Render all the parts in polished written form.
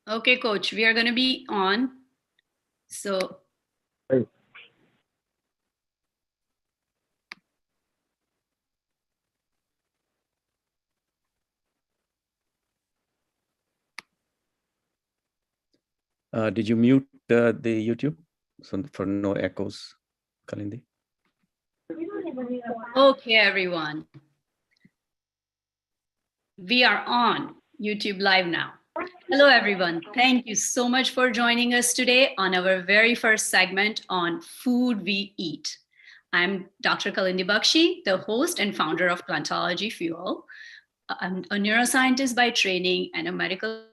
Okay, coach, we are going to be on. So, Hey. Did you mute the YouTube so for no echoes, Kalindi? okay, everyone. We are on YouTube Live now. Hello, everyone. Thank you so much for joining us today on our very first segment on food we eat. I'm Dr. Kalindi Bakshi, the host and founder of Plantology Fuel. I'm a neuroscientist by training and a medical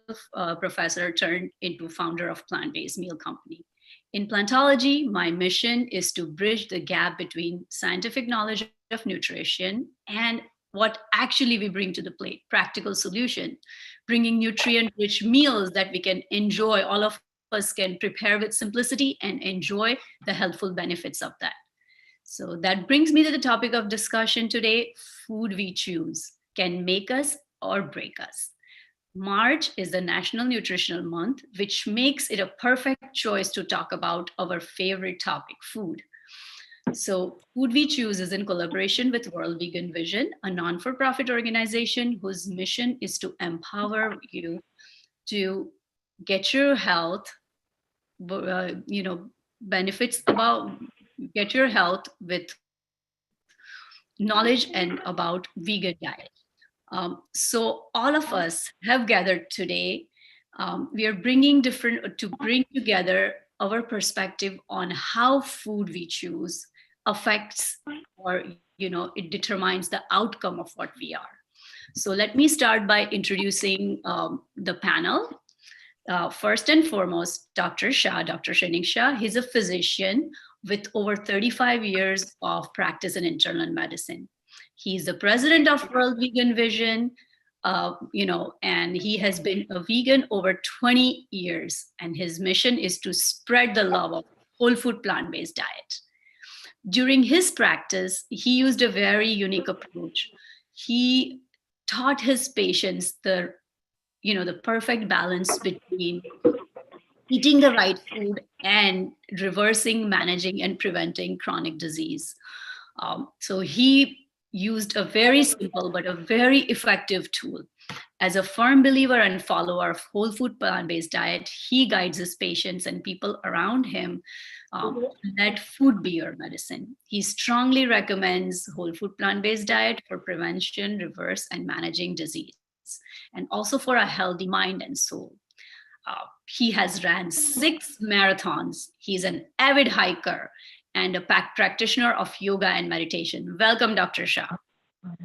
professor turned into founder of Plant-Based Meal Company. In Plantology, my mission is to bridge the gap between scientific knowledge of nutrition and what actually we bring to the plate, practical solution, bringing nutrient-rich meals that we can enjoy, all of us can prepare with simplicity and enjoy the healthful benefits of that. So that brings me to the topic of discussion today, food we choose can make us or break us. March is the National Nutritional Month, which makes it a perfect choice to talk about our favorite topic, food. So Food We Choose is in collaboration with World Vegan Vision, a non-for-profit organization whose mission is to empower you to get your health, benefits about get your health with knowledge and about vegan diet. So all of us have gathered today. We are bring together our perspective on how food we choose affects or it determines the outcome of what we are. So let me start by introducing the panel. First and foremost, Dr. Shrenik Shah. He's a physician with over 35 years of practice in internal medicine. He's the president of World Vegan Vision, and he has been a vegan over 20 years. And his mission is to spread the love of whole food plant-based diet. During his practice, he used a very unique approach. He taught his patients the perfect balance between eating the right food and reversing, managing, and preventing chronic disease. So he used a very simple but a very effective tool. As a firm believer and follower of whole food plant-based diet, he guides his patients and people around him let food be your medicine. He strongly recommends whole food plant-based diet for prevention, reverse, and managing disease, and also for a healthy mind and soul. He has ran 6 marathons. He's an avid hiker and a practitioner of yoga and meditation. Welcome, Dr. Shah.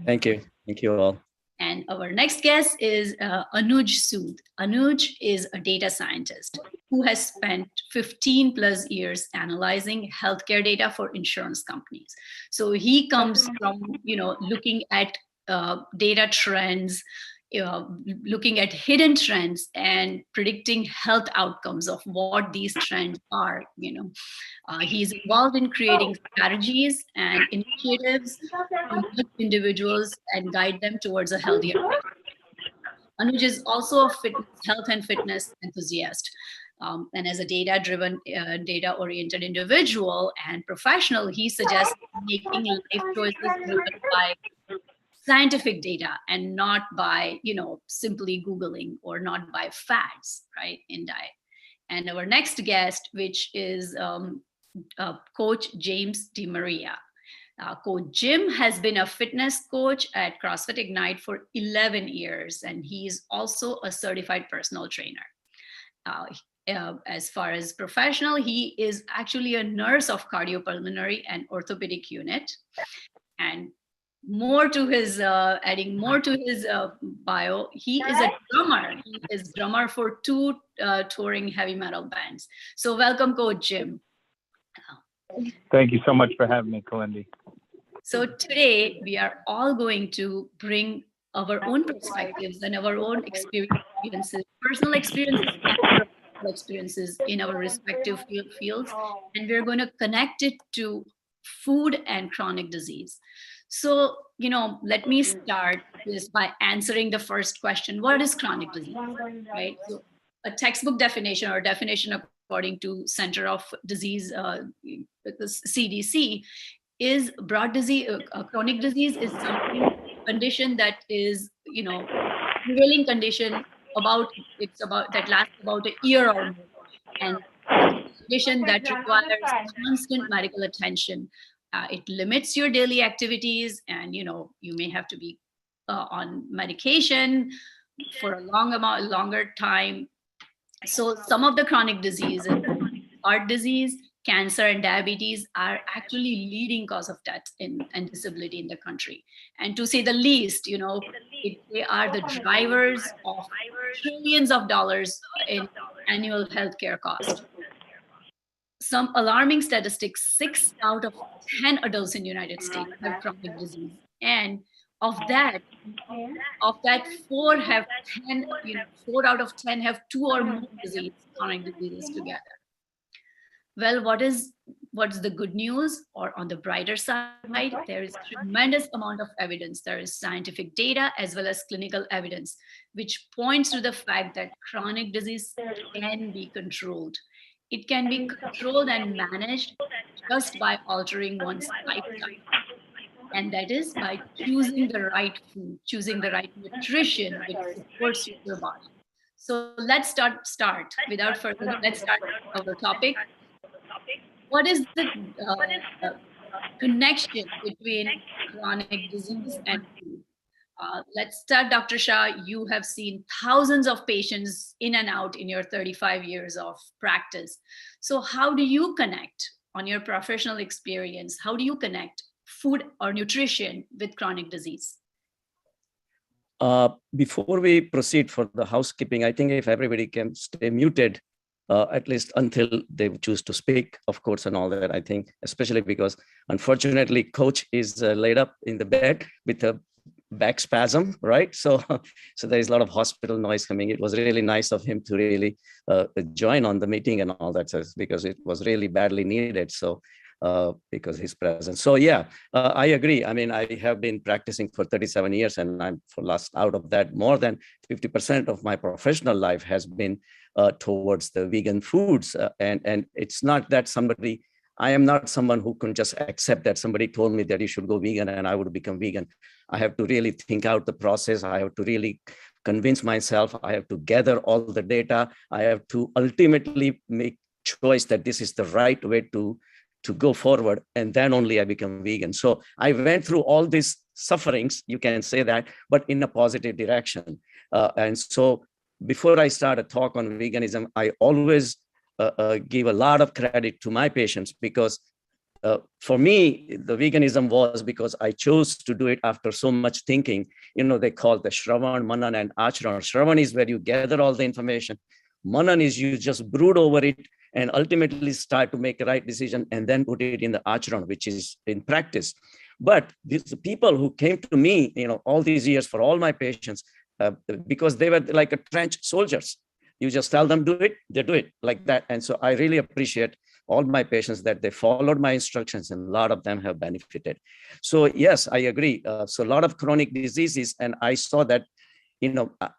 Thank you. Thank you all. And our next guest is Anuj Sood. Anuj is a data scientist who has spent 15 plus years analyzing healthcare data for insurance companies. So he comes from, looking at data trends, looking at hidden trends and predicting health outcomes of what these trends are. He's involved in creating strategies and initiatives to help individuals and guide them towards a healthier life. Anuj is also a health and fitness enthusiast. And as a data-driven, data-oriented individual and professional, he suggests making life choices driven by scientific data and not by simply Googling or not by fads, right, in diet. And our next guest, which is Coach James DeMaria. Coach Jim has been a fitness coach at CrossFit Ignite for 11 years, and he's also a certified personal trainer. As far as professional, he is actually a nurse of cardiopulmonary and orthopedic unit. And more to his adding more to his bio, he is a drummer. He is drummer for 2 touring heavy metal bands. So welcome, Coach Jim. Thank you so much for having me, Kalindi. So today we are all going to bring our own perspectives and our own experiences, personal experiences and professional experiences in our respective fields, and we're going to connect it to food and chronic disease. So let me start just by answering the first question. What is chronic disease, right? So a textbook definition or definition according to Center of Disease, the CDC, is broad disease. Chronic disease is something condition that is, prevailing condition that lasts about a year or more, and condition that requires constant medical attention. It limits your daily activities, and you may have to be on medication for a longer time. So some of the chronic diseases, heart disease, cancer, and diabetes, are actually leading cause of death and disability in the country. And to say the least, they are the drivers of trillions of dollars in annual healthcare cost. Some alarming statistics: 6 out of 10 adults in the United States have chronic disease, and of that, four out of 10 have 2 or more chronic diseases together. Well, what's the good news? Or on the brighter side, there is tremendous amount of evidence. There is scientific data as well as clinical evidence, which points to the fact that chronic disease can be controlled. It can be controlled and managed just by altering one's lifestyle. And that is by choosing the right food, choosing the right nutrition which supports your body. So let's start. Without further ado, let's start our topic. What is the connection between chronic disease and food? Let's start, Dr. Shah. You have seen thousands of patients in and out in your 35 years of practice. So how do you connect, on your professional experience, how do you connect food or nutrition with chronic disease? Before we proceed for the housekeeping, I think if everybody can stay muted, at least until they choose to speak, of course, and all that, I think, especially because unfortunately, coach is laid up in the bed with a back spasm, right? So there is a lot of hospital noise coming. It was really nice of him to really join on the meeting and all that, because it was really badly needed. So because his presence. So yeah, I agree. I mean, I have been practicing for 37 years, and I'm out of that, more than 50% of my professional life has been towards the vegan foods. And it's not that I am not someone who can just accept that somebody told me that you should go vegan and I would become vegan. I have to really think out the process. I have to really convince myself. I have to gather all the data. I have to ultimately make choice that this is the right way to go forward, and then only I become vegan. So I went through all these sufferings, you can say that, but in a positive direction. And so before I start a talk on veganism, I always give a lot of credit to my patients, because for me, the veganism was because I chose to do it after so much thinking. They call the Shravan, Manan, and Acharan. Shravan is where you gather all the information. Manan is you just brood over it and ultimately start to make a right decision and then put it in the Acharan, which is in practice. But these people who came to me, all these years, for all my patients, because they were like a trench soldiers. You just tell them do it, they do it like that. And so I really appreciate all my patients that they followed my instructions, and a lot of them have benefited. So yes, I agree. So a lot of chronic diseases, and I saw that,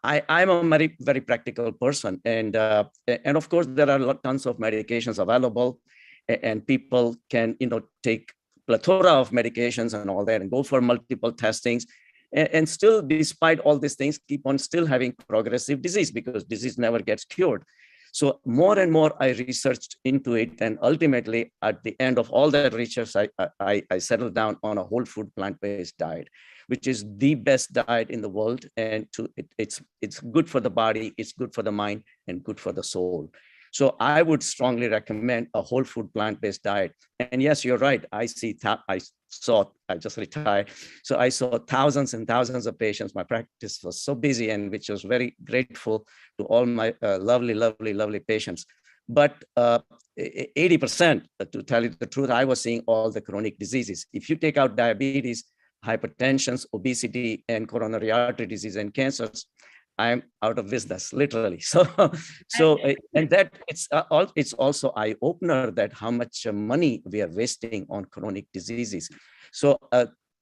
I'm a very, very practical person. And of course, there are tons of medications available, and people can, take plethora of medications and all that and go for multiple testings. And still, despite all these things, keep on still having progressive disease, because disease never gets cured. So more and more I researched into it, and ultimately at the end of all that research, I settled down on a whole food plant-based diet, which is the best diet in the world. And it's good for the body, it's good for the mind, and good for the soul. So I would strongly recommend a whole food plant-based diet. And yes, you're right. I just retired. So I saw thousands and thousands of patients. My practice was so busy, and which was very grateful to all my lovely, lovely, lovely patients. But 80%, to tell you the truth, I was seeing all the chronic diseases. If you take out diabetes, hypertension, obesity, and coronary artery disease and cancers, I'm out of business, literally. And that it's also eye-opener that how much money we are wasting on chronic diseases. So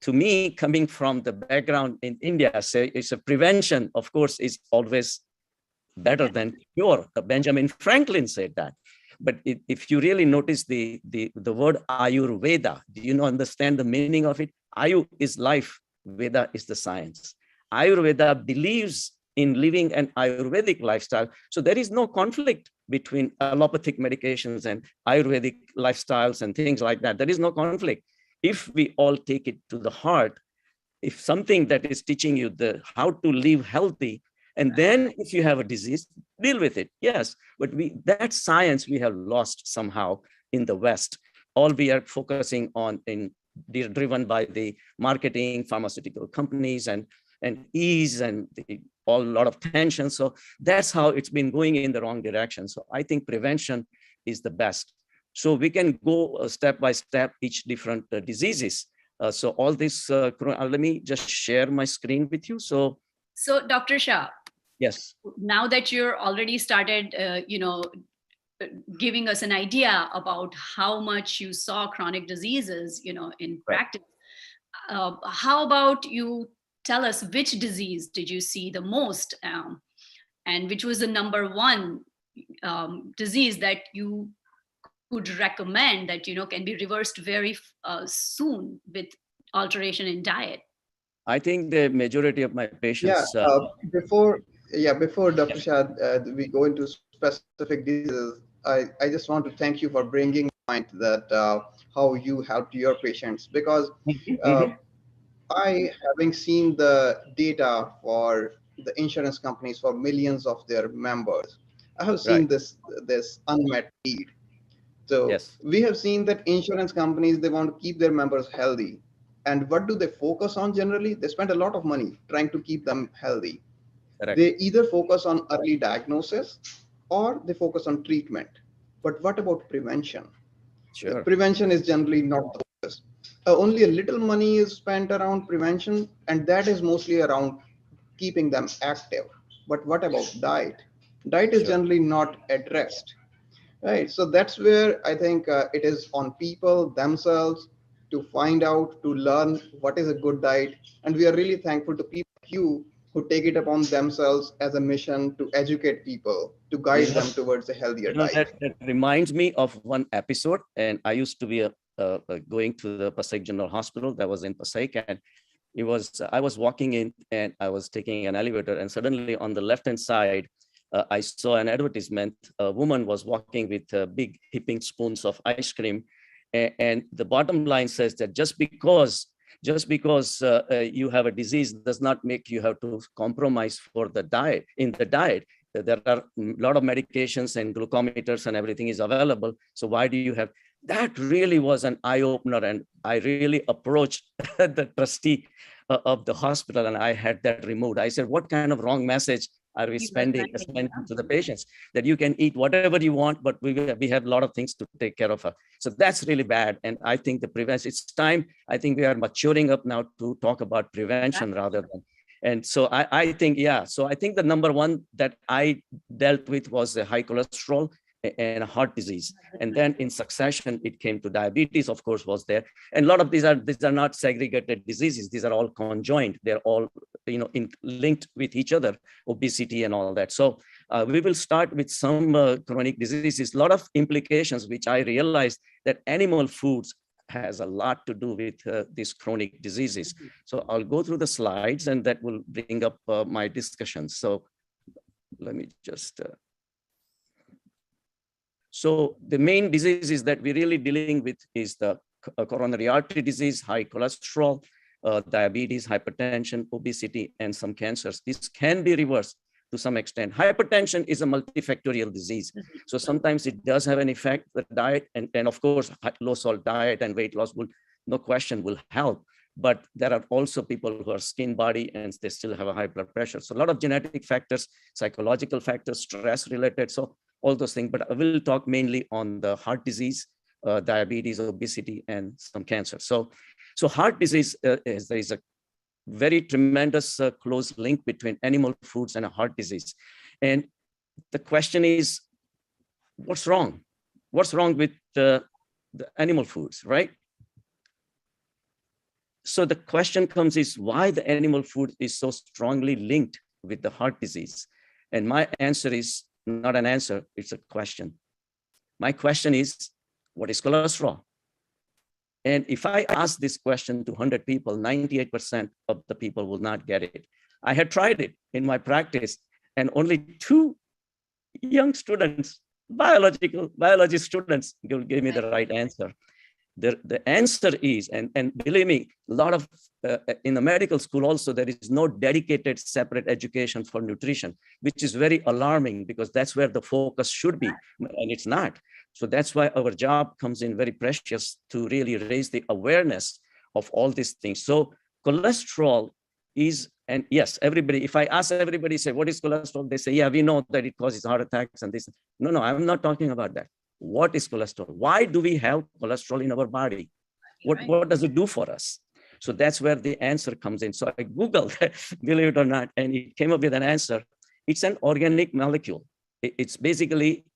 to me, coming from the background in India, say it's a prevention, of course, is always better than cure. Benjamin Franklin said that. But if you really notice the word Ayurveda, do you know, understand the meaning of it? Ayu is life, Veda is the science. Ayurveda believes in living an Ayurvedic lifestyle. So there is no conflict between allopathic medications and Ayurvedic lifestyles and things like that. There is no conflict. If we all take it to the heart, if something that is teaching you how to live healthy, and then if you have a disease, deal with it. Yes, but that science we have lost somehow in the West. All we are focusing on driven by the marketing, pharmaceutical companies and ease and a lot of tension. So that's how it's been going in the wrong direction. So I think prevention is the best. So we can go step by step, each different diseases. So all this, let me just share my screen with you. So Dr. Shah, yes, now that you're already started, giving us an idea about how much you saw chronic diseases, in practice, how about you tell us which disease did you see the most, and which was the number one disease that you could recommend that can be reversed very soon with alteration in diet? I think the majority of my patients. Before Dr. Shah, we go into specific diseases, I just want to thank you for bringing the point that how you helped your patients, because having seen the data for the insurance companies for millions of their members, I have seen this unmet need. So yes, we have seen that insurance companies, they want to keep their members healthy. And what do they focus on generally? They spend a lot of money trying to keep them healthy. correct. They either focus on early diagnosis or they focus on treatment. But what about prevention? Sure. Prevention is generally not the focus. Only a little money is spent around prevention, and that is mostly around keeping them active. But what about diet? Diet is generally not addressed. Right. So that's where I think it is on people themselves to find out, to learn what is a good diet. And we are really thankful to people like you who take it upon themselves as a mission to educate people, to guide them towards a healthier diet. That reminds me of one episode. And I used to be going to the Passaic General Hospital that was in Passaic. And I was walking in and I was taking an elevator. And suddenly on the left-hand side, I saw an advertisement. A woman was walking with big heaping spoons of ice cream. And the bottom line says that just because you have a disease does not make you have to compromise for the diet. In the diet, there are a lot of medications and glucometers and everything is available. So why do you have? That really was an eye-opener. And I really approached the trustee of the hospital and I had that removed. I said, what kind of wrong message are we spending to the patients, that you can eat whatever you want, but we have a lot of things to take care of. So that's really bad. And I think the prevention, it's time. I think we are maturing up now to talk about prevention rather than. And so I think, so I think the number one that I dealt with was the high cholesterol and heart disease. And then in succession, it came to diabetes, of course, was there. And a lot of these are not segregated diseases. These are all conjoined. They're all, linked with each other, obesity and all that. So we will start with some chronic diseases, a lot of implications, which I realized that animal foods has a lot to do with these chronic diseases. So I'll go through the slides and that will bring up my discussion. So let me just... So the main diseases that we're really dealing with is the coronary artery disease, high cholesterol, diabetes, hypertension, obesity, and some cancers. This can be reversed to some extent. Hypertension is a multifactorial disease. So sometimes it does have an effect, the diet, and of course, low salt diet and weight loss will, no question, will help. But there are also people who are skin body and they still have a high blood pressure. So a lot of genetic factors, psychological factors, stress related. So all those things, but I will talk mainly on the heart disease, diabetes, obesity, and some cancer. So heart disease, there is a very tremendous close link between animal foods and a heart disease. And the question is, what's wrong? What's wrong with the animal foods, right? So the question comes is why the animal food is so strongly linked with the heart disease? And my answer is not an answer, it's a question. My question is, what is cholesterol? And if I ask this question to 100 people, 98% of the people will not get it. I had tried it in my practice, and only 2 young students, biology students, give me the right answer. The answer is, and believe me, a lot of, in the medical school also, there is no dedicated separate education for nutrition, which is very alarming because that's where the focus should be, and it's not. So that's why our job comes in very precious to really raise the awareness of all these things. So cholesterol is, and yes, everybody, if I ask everybody, say, what is cholesterol? They say, yeah, we know that it causes heart attacks and this. No, I'm not talking about that. What is cholesterol? Why do we have cholesterol in our body? What does it do for us? So that's where the answer comes in. So I Googled, believe it or not, and it came up with an answer. It's an organic molecule. It's basically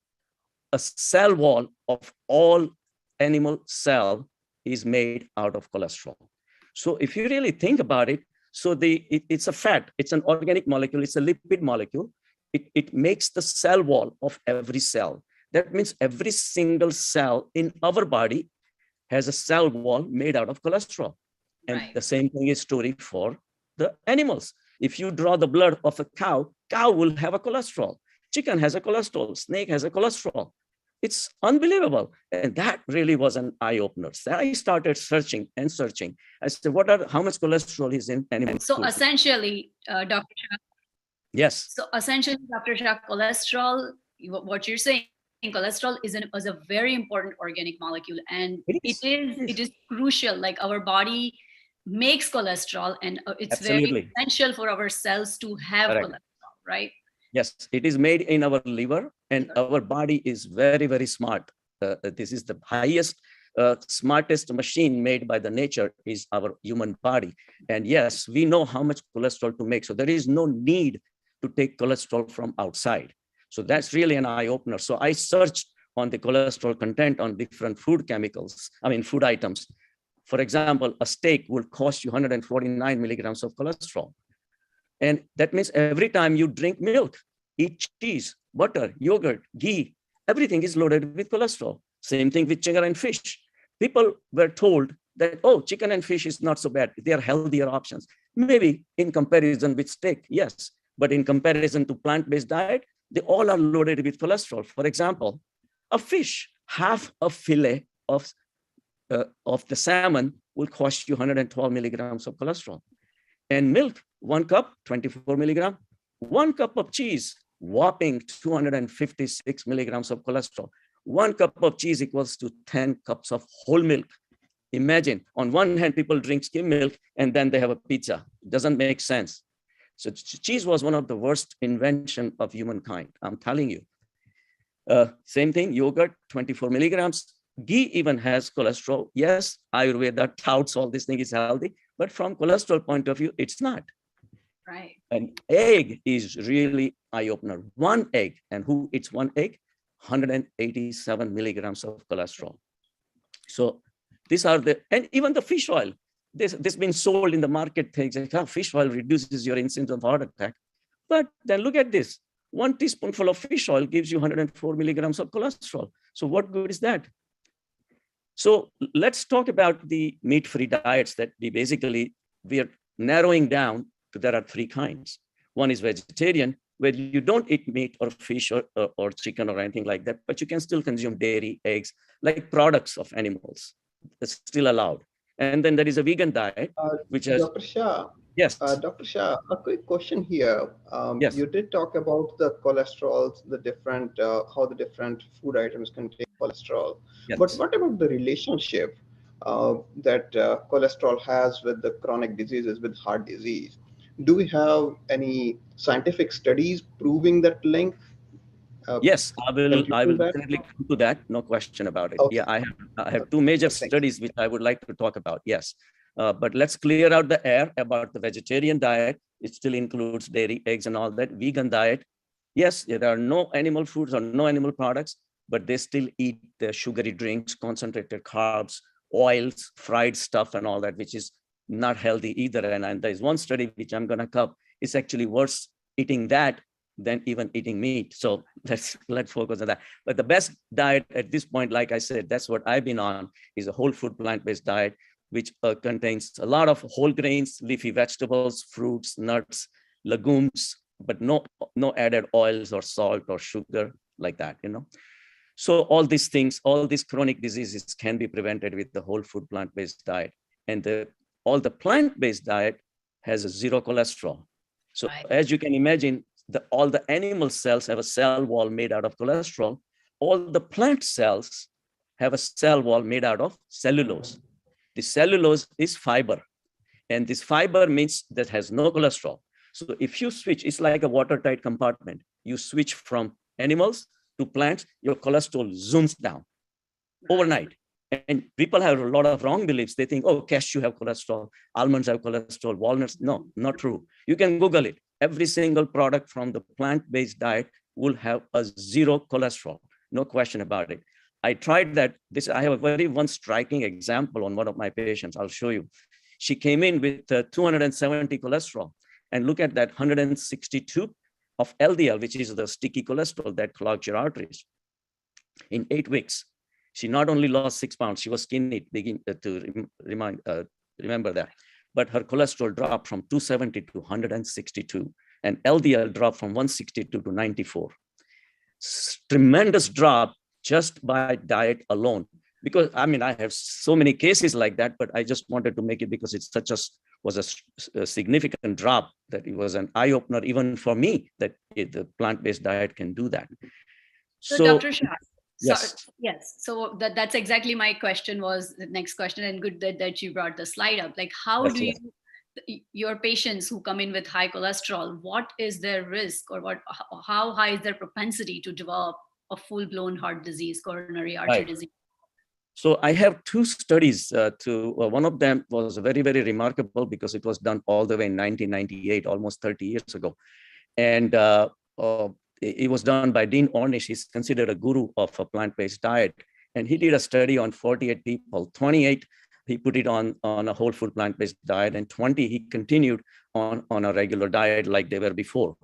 a cell wall of all animal cell is made out of cholesterol. So if you really think about it, so it's a fat, it's an organic molecule, it's a lipid molecule. It makes the cell wall of every cell. That means every single cell in our body has a cell wall made out of cholesterol. And the same thing is true for the animals. If you draw the blood of a cow, cow will have a cholesterol. Chicken has a cholesterol, snake has a cholesterol. It's unbelievable. And that really was an eye-opener. So I started searching and searching. I said, how much cholesterol is in animal food? So essentially, Dr. Shah. Yes. So essentially, Dr. Shah, cholesterol, what you're saying, cholesterol is a very important organic molecule, and it is crucial. Like our body makes cholesterol, and it's very essential for our cells to have cholesterol, right? Yes, it is made in our liver, and our body is very, very smart. This is the highest, smartest machine made by the nature is our human body. And yes, we know how much cholesterol to make. So there is no need to take cholesterol from outside. So that's really an eye-opener. So I searched on the cholesterol content on different food chemicals, food items. For example, a steak will cost you 149 milligrams of cholesterol. And that means every time you drink milk, eat cheese, butter, yogurt, ghee, everything is loaded with cholesterol. Same thing with chicken and fish. People were told that, oh, chicken and fish is not so bad. They are healthier options. Maybe in comparison with steak, yes. But in comparison to plant-based diet, they all are loaded with cholesterol. For example, a fish, half a fillet of the salmon will cost you 112 milligrams of cholesterol. And milk, 1 cup, 24 milligrams. 1 cup of cheese, whopping 256 milligrams of cholesterol. 1 cup of cheese equals to 10 cups of whole milk. Imagine, on one hand, people drink skim milk and then they have a pizza. It doesn't make sense. So cheese was one of the worst invention of humankind, I'm telling you. Same thing, yogurt, 24 milligrams. Ghee even has cholesterol. Yes, Ayurveda touts all this thing is healthy, but from cholesterol point of view, it's not. Right. An egg is really eye-opener. 1 egg, and who eats 1 egg? 187 milligrams of cholesterol. So these are and even the fish oil. This been sold in the market things like how fish oil reduces your incidence of heart attack. But then look at this. 1 teaspoonful of fish oil gives you 104 milligrams of cholesterol. So what good is that? So let's talk about the meat-free diets that we are narrowing down to there are 3 kinds. One is vegetarian, where you don't eat meat or fish or chicken or anything like that, but you can still consume dairy, eggs, like products of animals. That's still allowed. And then there is a vegan diet, which has... Dr. Shah, yes. Dr. Shah, a quick question here. Yes. You did talk about the cholesterols, the different, how the different food items contain cholesterol. Yes. But what about the relationship that cholesterol has with the chronic diseases, with heart disease? Do we have any scientific studies proving that link? Yes, I will definitely come to that. No question about it. Okay. Yeah, I have 2 major studies which I would like to talk about. Yes, but let's clear out the air about the vegetarian diet. It still includes dairy, eggs, and all that. Vegan diet. Yes, there are no animal foods or no animal products, but they still eat the sugary drinks, concentrated carbs, oils, fried stuff, and all that, which is not healthy either. And there's one study which I'm going to cover. It's actually worse eating that than even eating meat. So let's focus on that. But the best diet at this point, like I said, that's what I've been on, is a whole food plant-based diet, which contains a lot of whole grains, leafy vegetables, fruits, nuts, legumes, but no added oils or salt or sugar like that, So all these things, all these chronic diseases can be prevented with the whole food plant-based diet. And all the plant-based diet has a zero cholesterol. So as you can imagine, all the animal cells have a cell wall made out of cholesterol. All the plant cells have a cell wall made out of cellulose. The cellulose is fiber. And this fiber means that has no cholesterol. So if you switch, it's like a watertight compartment. You switch from animals to plants, your cholesterol zooms down overnight. And people have a lot of wrong beliefs. They think, oh, cashew have cholesterol, almonds have cholesterol, walnuts. No, not true. You can Google it. Every single product from the plant-based diet will have a zero cholesterol. No question about it. I tried that. I have a one striking example on one of my patients. I'll show you. She came in with 270 cholesterol, and look at that, 162 of LDL, which is the sticky cholesterol that clogs your arteries. In 8 weeks, she not only lost 6 pounds, she was skinny, remember that, but her cholesterol dropped from 270 to 162, and LDL dropped from 162 to 94. Tremendous drop just by diet alone. Because I have so many cases like that, but I just wanted to make it because it's was a significant drop that it was an eye opener even for me that the plant-based diet can do that. So Dr. Shah, yes. Yes. So that's exactly my question, was the next question, and good that you brought the slide up. Like, how Yes, do yes. your patients who come in with high cholesterol, what is their risk, or how high is their propensity to develop a full-blown heart disease, coronary artery disease? So I have 2 studies. One of them was very, very remarkable because it was done all the way in 1998, almost 30 years ago. And it was done by Dean Ornish. He's considered a guru of a plant-based diet. And he did a study on 48 people, 28, he put it on a whole food plant-based diet, and 20, he continued on a regular diet like they were before.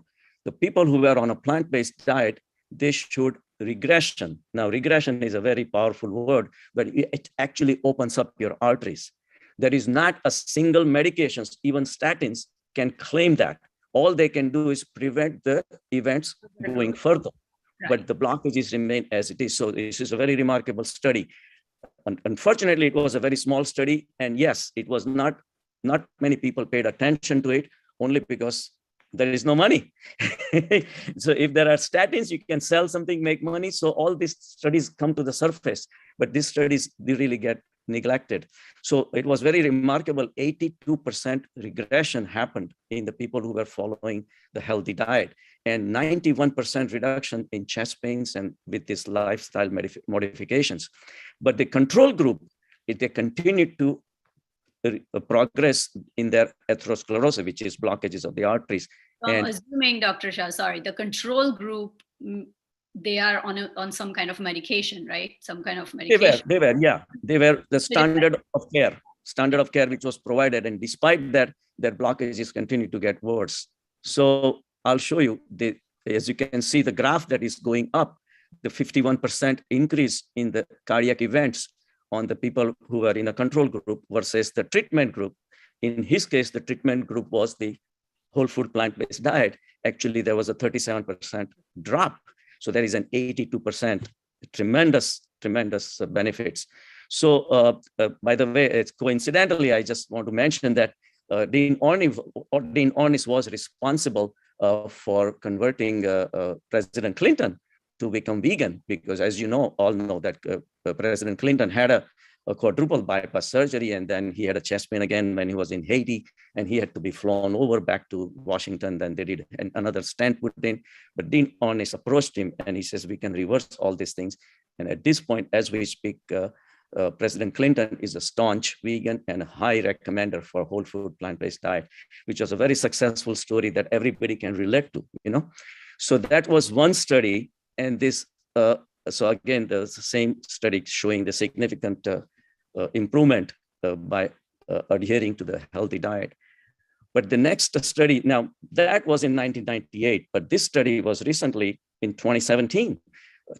The people who were on a plant-based diet, they showed regression. Now, regression is a very powerful word, but it actually opens up your arteries. There is not a single medication, even statins, can claim that. All they can do is prevent the events going further, but the blockages remain as it is. So this is a very remarkable study. Unfortunately, it was a very small study, and yes, it was not many people paid attention to it, only because there is no money. So if there are statins, you can sell something, make money. So all these studies come to the surface, but these studies, they really get neglected. So it was very remarkable. 82% regression happened in the people who were following the healthy diet, and 91% reduction in chest pains and with these lifestyle modifications. But the control group, they continued to progress in their atherosclerosis, which is blockages of the arteries. I'm assuming, Dr. Shah, sorry, the control group, they are on some kind of medication, right? Some kind of medication. They were the standard of care which was provided, and despite that, their blockages continue to get worse. So I'll show you, as you can see, the graph that is going up, the 51% increase in the cardiac events on the people who were in a control group versus the treatment group. In his case, the treatment group was the whole food plant-based diet. Actually, there was a 37% drop. So there is an 82% tremendous benefits. So by the way, it's coincidentally, I just want to mention that Dean Ornish was responsible for converting President Clinton to become vegan, because as you know, all know that President Clinton had a quadruple bypass surgery, and then he had a chest pain again when he was in Haiti, and he had to be flown over back to Washington. Then they did another stent put in, but Dean Ornish approached him and he says, we can reverse all these things. And at this point, as we speak, President Clinton is a staunch vegan and a high recommender for whole food plant-based diet, which was a very successful story that everybody can relate to, So that was one study. And this, so again, the same study showing the significant improvement by adhering to the healthy diet. But the next study, now that was in 1998, but this study was recently in 2017.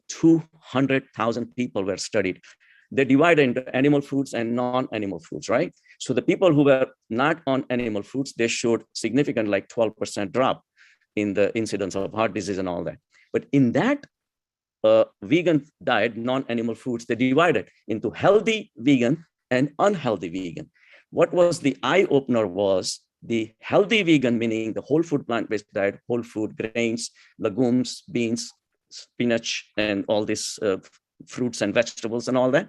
200,000 people were studied. They divided into animal foods and non-animal foods, right? So the people who were not on animal foods, they showed significant, like 12% drop in the incidence of heart disease and all that. But in that vegan diet, non-animal foods, they divided into healthy vegan and unhealthy vegan. What was the eye opener was the healthy vegan, meaning the whole food plant-based diet, whole food grains, legumes, beans, spinach, and all these fruits and vegetables and all that.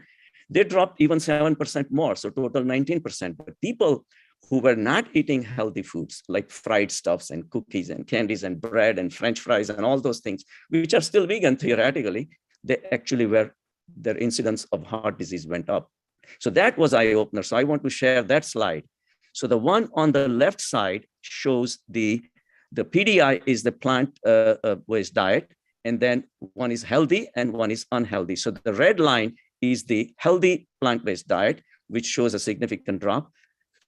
They dropped even 7% more, so total 19%. But people who were not eating healthy foods like fried stuffs and cookies and candies and bread and French fries and all those things, which are still vegan theoretically, they actually were, their incidence of heart disease went up. So that was eye opener. So I want to share that slide. So the one on the left side shows the PDI is the plant-based diet, and then one is healthy and one is unhealthy. So the red line is the healthy plant-based diet, which shows a significant drop.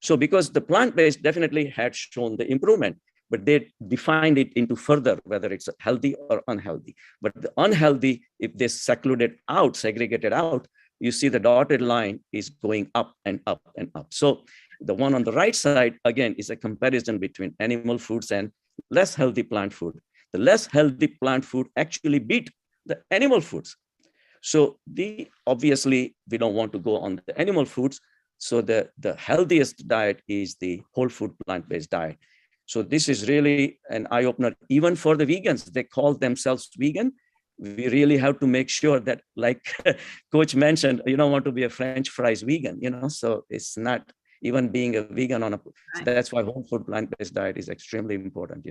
So because the plant-based definitely had shown the improvement, but they defined it into further, whether it's healthy or unhealthy. But the unhealthy, if they segregated out, you see the dotted line is going up and up and up. So the one on the right side, again, is a comparison between animal foods and less healthy plant food. The less healthy plant food actually beat the animal foods. So obviously, we don't want to go on the animal foods. So the healthiest diet is the whole food plant-based diet. So this is really an eye-opener, even for the vegans. They call themselves vegan. We really have to make sure that, like Coach mentioned, you don't want to be a French fries vegan, so it's not even being a vegan on so that's why whole food plant-based diet is extremely important,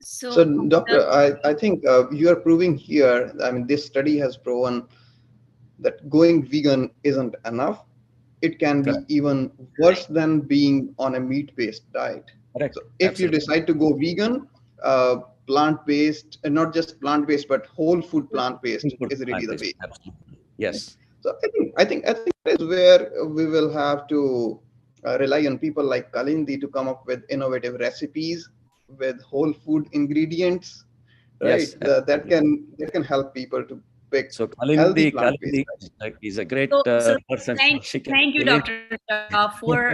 So doctor, I think you are proving here, I mean, this study has proven that going vegan isn't enough. It can be even worse than being on a meat-based diet. Correct. So if you decide to go vegan, plant-based, and not just plant-based, but whole food plant-based is really the way. Absolutely. Yes. So I think that is where we will have to rely on people like Kalindi to come up with innovative recipes with whole food ingredients, right? Yes, that can help people to pick so healthy Kalindi plant-based. is a great person. Thank you, Dr. Shah, for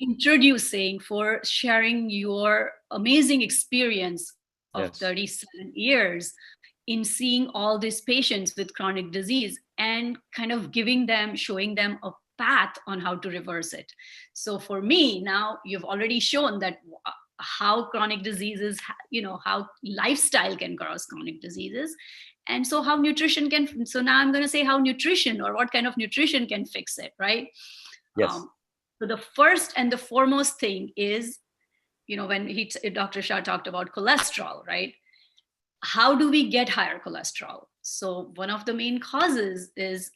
introducing, for sharing your amazing experience of 37 years in seeing all these patients with chronic disease and kind of showing them a path on how to reverse it. So for me, now you've already shown that how chronic diseases, how lifestyle can cause chronic diseases. And so how nutrition can, so now I'm going to say how nutrition, or what kind of nutrition can fix it, right? Yes. So the first and the foremost thing is, when Dr. Shah talked about cholesterol, right? How do we get higher cholesterol? So one of the main causes is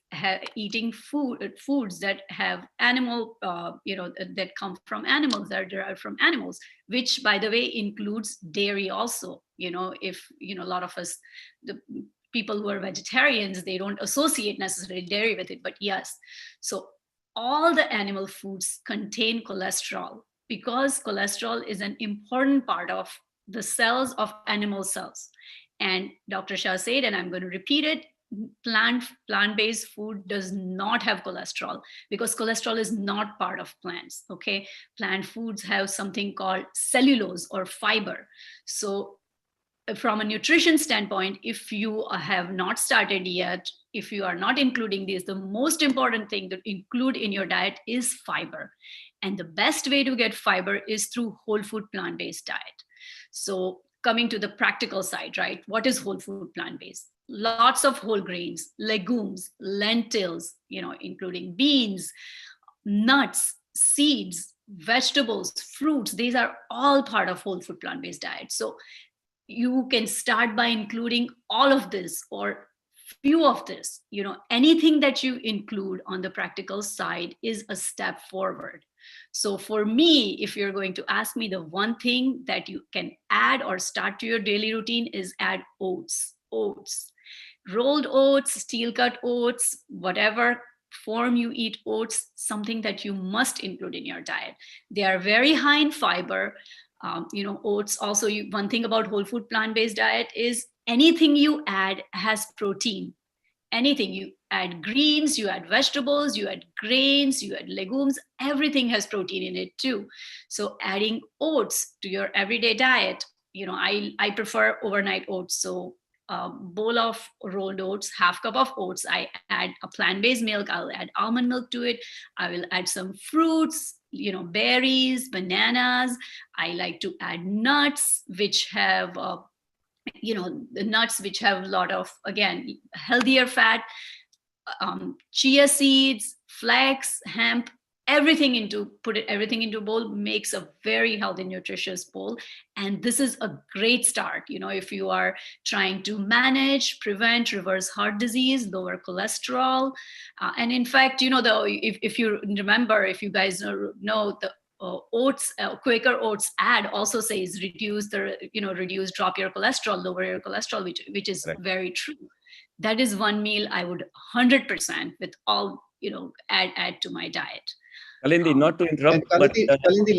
eating foods that have animal, that come from animals, that are derived from animals, which, by the way, includes dairy also. If, a lot of us, the people who are vegetarians, they don't associate necessarily dairy with it, but yes. So all the animal foods contain cholesterol, because cholesterol is an important part of the cells of animal cells. And Dr. Shah said, and I'm going to repeat it, plant-based food does not have cholesterol, because cholesterol is not part of plants, okay? Plant foods have something called cellulose or fiber. So from a nutrition standpoint, if you have not started yet, if you are not including these, the most important thing to include in your diet is fiber. And the best way to get fiber is through whole food plant-based diet. So coming to the practical side, right? What is whole food plant-based? Lots of whole grains, legumes, lentils, including beans, nuts, seeds, vegetables, fruits. These are all part of whole food plant-based diet. So you can start by including all of this or few of this. Anything that you include on the practical side is a step forward. So for me, if you're going to ask me, the one thing that you can add or start to your daily routine is add oats, rolled oats, steel cut oats, whatever form you eat oats, something that you must include in your diet. They are very high in fiber. Oats also, one thing about whole food plant-based diet is anything you add has protein. Anything you add, greens, you add vegetables, you add grains, you add legumes, everything has protein in it too. So adding oats to your everyday diet, I prefer overnight oats. So a bowl of rolled oats, half cup of oats, I add a plant-based milk, I'll add almond milk to it, I will add some fruits, berries, bananas. I like to add nuts, which have the nuts which have a lot of, again, healthier fat, chia seeds, flax, hemp, everything into a bowl makes a very healthy, nutritious bowl. And this is a great start, if you are trying to manage, prevent, reverse heart disease, lower cholesterol. And in fact, if you remember, if you guys know the oats, Quaker Oats ad also says reduce, drop your cholesterol, lower your cholesterol, which is Correct. very true. That is one meal I would 100% with all, add to my diet. Kalindi, not to interrupt, And but Kalindi,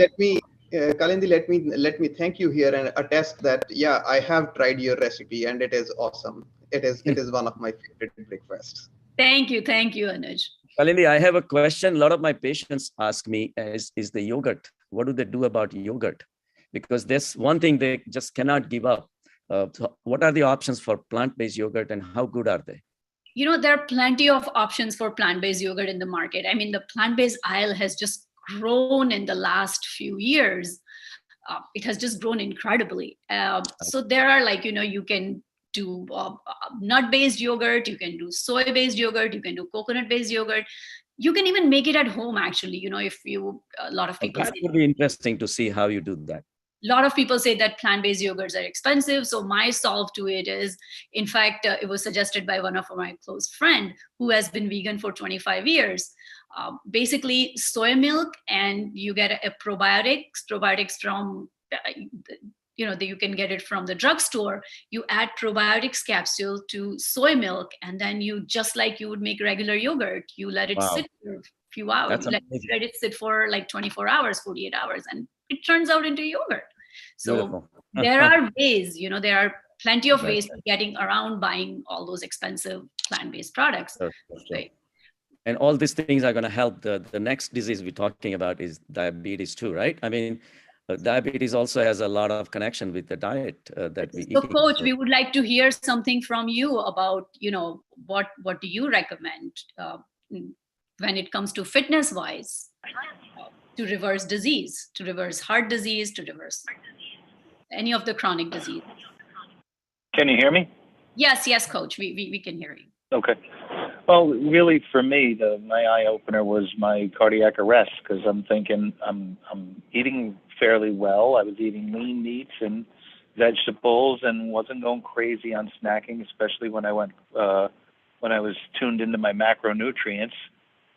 let me thank you here and attest that I have tried your recipe and it is awesome. It is one of my favorite breakfasts. Thank you, Anuj. Kalindi, I have a question. A lot of my patients ask me is the yogurt. What do they do about yogurt? Because there's one thing they just cannot give up. So what are the options for plant-based yogurt and how good are they? There are plenty of options for plant-based yogurt in the market. I mean, the plant-based aisle has just grown in the last few years. It has just grown incredibly. So there are you can do nut-based yogurt, you can do soy-based yogurt, you can do coconut-based yogurt. You can even make it at home, actually. A lot of people That would be interesting to see how you do that. A lot of people say that plant-based yogurts are expensive. So my solve to it is, in fact, it was suggested by one of my close friend who has been vegan for 25 years. Basically, soy milk, and you get a probiotics from, you can get it from the drugstore. You add probiotics capsule to soy milk, and then you, just like you would make regular yogurt, you let it sit for a few hours. Let it sit for like 24 hours, 48 hours, and it turns out into yogurt. So there are ways, there are plenty of ways to getting around buying all those expensive plant-based products. Right. And all these things are going to help. The next disease we're talking about is diabetes too, right? I mean, diabetes also has a lot of connection with the diet that we eat. So Coach, we would like to hear something from you about, what do you recommend when it comes to fitness wise, to reverse disease, to reverse heart disease, to reverse any of the chronic disease. Can you hear me? Yes, Coach, we can hear you. Okay. Well, really, for me, my eye opener was my cardiac arrest, because I'm thinking I'm eating fairly well. I was eating lean meats and vegetables and wasn't going crazy on snacking, especially when I was tuned into my macronutrients.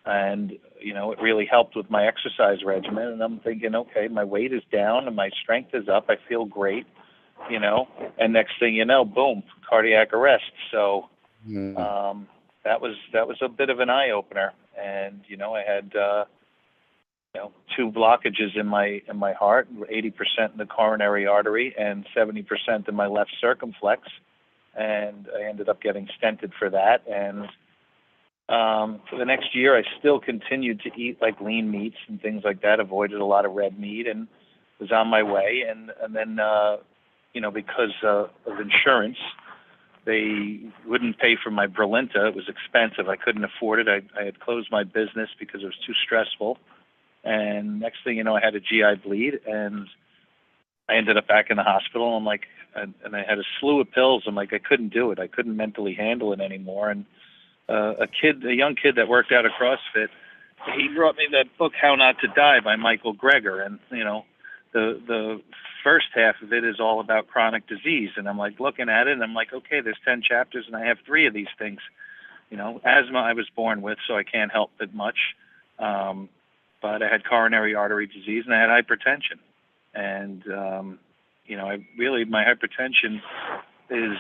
And, it really helped with my exercise regimen. And I'm thinking, okay, my weight is down and my strength is up. I feel great, and next thing you know, boom, cardiac arrest. So that was a bit of an eye opener. And, I had, 2 blockages in my heart, 80% in the coronary artery and 70% in my left circumflex. And I ended up getting stented for that. And for the next year, I still continued to eat like lean meats and things like that, avoided a lot of red meat, and was on my way. And then, because of insurance, they wouldn't pay for my Brilinta. It was expensive. I couldn't afford it. I had closed my business because it was too stressful. And next thing you know, I had a GI bleed, and I ended up back in the hospital. And I had a slew of pills. I'm like, I couldn't do it. I couldn't mentally handle it anymore. And a young kid that worked out at CrossFit, he brought me that book, How Not to Die by Michael Greger. And, the first half of it is all about chronic disease. And I'm like looking at it and I'm like, okay, there's 10 chapters and I have 3 of these things. Asthma I was born with, so I can't help it much. But I had coronary artery disease and I had hypertension. And, my hypertension is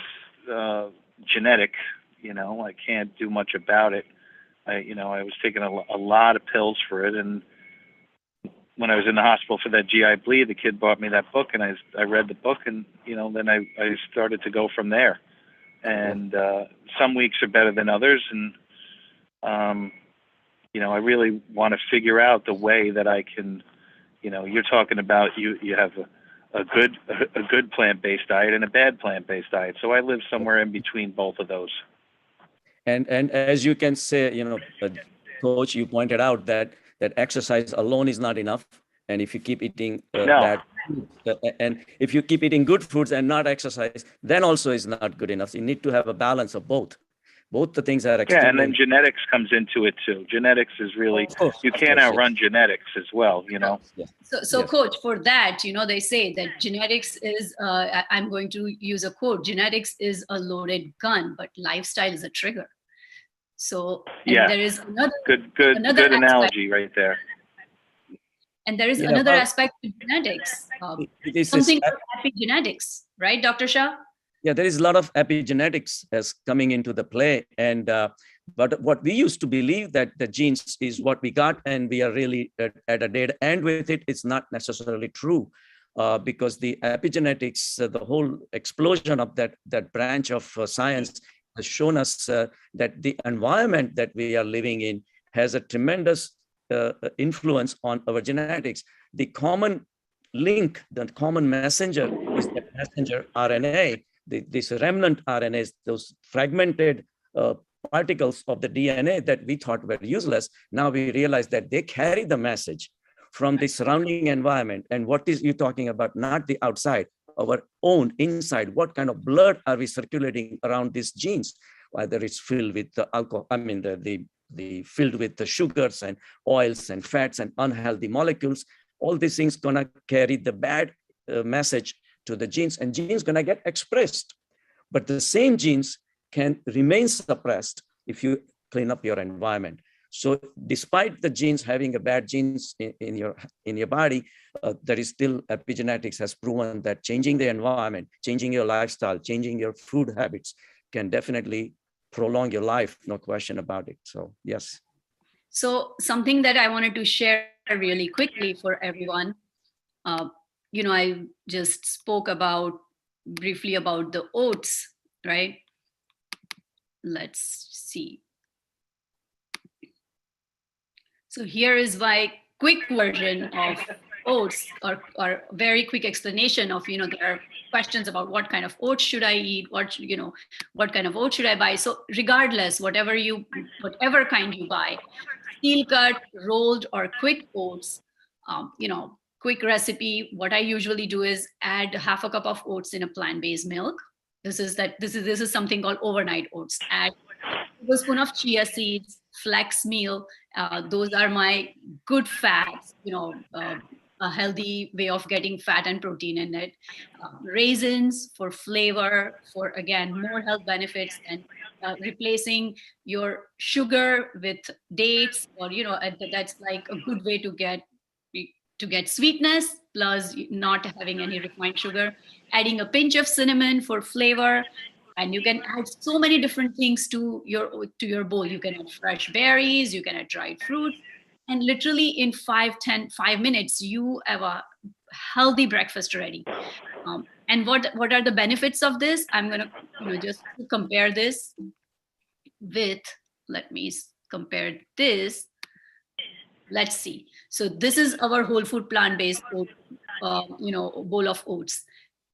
genetic. I can't do much about it. I was taking a lot of pills for it, and when I was in the hospital for that GI bleed, the kid bought me that book, and I read the book, and then I started to go from there. And some weeks are better than others, and I really want to figure out the way that I can. You're talking about you have a good plant-based diet and a bad plant-based diet. So I live somewhere in between both of those. And as you can say, Coach, you pointed out that exercise alone is not enough. And if you keep eating bad food, and if you keep eating good foods and not exercise, then also is not good enough. So you need to have a balance of both. Both the things are extremely. Yeah, and then genetics comes into it too. Genetics is really, you can't outrun genetics as well, Yes. So yes. Coach, for that, they say that genetics is, I'm going to use a quote, genetics is a loaded gun, but lifestyle is a trigger. So yeah, there is another good analogy right there. And there is another aspect to genetics, something called epigenetics, right, Dr. Shah? Yeah, there is a lot of epigenetics as coming into the play. And but what we used to believe that the genes is what we got, and we are really at a dead end with it. It's not necessarily true, because the epigenetics, the whole explosion of that branch of science has shown us that the environment that we are living in has a tremendous influence on our genetics. The common link, the common messenger is the messenger RNA. These remnant RNAs, those fragmented particles of the DNA that we thought were useless, now we realize that they carry the message from the surrounding environment. And what is you talking about? Not the outside, our own inside. What kind of blood are we circulating around these genes? Whether it's filled with the alcohol, the filled with the sugars and oils and fats and unhealthy molecules. All these things gonna carry the bad message to the genes, and genes gonna get expressed. But the same genes can remain suppressed if you clean up your environment. So despite the genes having a bad genes in your body, there is still epigenetics has proven that changing the environment, changing your lifestyle, changing your food habits can definitely prolong your life, no question about it. So yes. So something that I wanted to share really quickly for everyone, I just spoke briefly about the oats, right? Let's see. So here is my quick version of oats, or very quick explanation of, there are questions about what kind of oats should I eat, what kind of oats should I buy. So regardless, whatever kind you buy, steel cut, rolled, or quick oats, quick recipe, what I usually do is add half a cup of oats in a plant-based milk. This is something called overnight oats. Add a tablespoon of chia seeds, flax meal. Those are my good fats, a healthy way of getting fat and protein in it. Raisins for flavor, for again, more health benefits, and replacing your sugar with dates, or, that's like a good way to get sweetness plus not having any refined sugar. Adding a pinch of cinnamon for flavor, and you can add so many different things to your bowl. You can add fresh berries, you can add dried fruits, and literally in 5 minutes you have a healthy breakfast ready. And what are the benefits of this? I'm gonna just compare this with, let me compare this. Let's see. So this is our whole food plant-based oat, bowl of oats.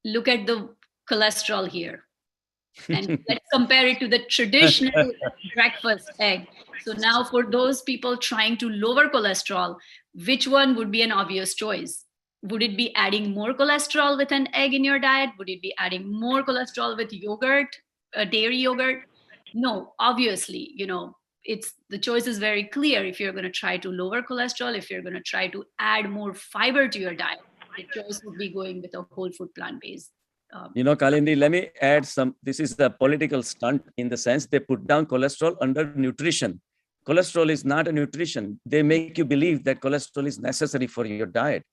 Look at the cholesterol here. And let's compare it to the traditional breakfast egg. So now for those people trying to lower cholesterol, which one would be an obvious choice? Would it be adding more cholesterol with an egg in your diet? Would it be adding more cholesterol with yogurt, dairy yogurt? No, obviously, the choice is very clear. If you're going to try to lower cholesterol, if you're going to try to add more fiber to your diet, the choice would be going with a whole food plant-based. Kalindi, let me add this is the political stunt in the sense they put down cholesterol under nutrition. Cholesterol is not a nutrition. They make you believe that cholesterol is necessary for your diet,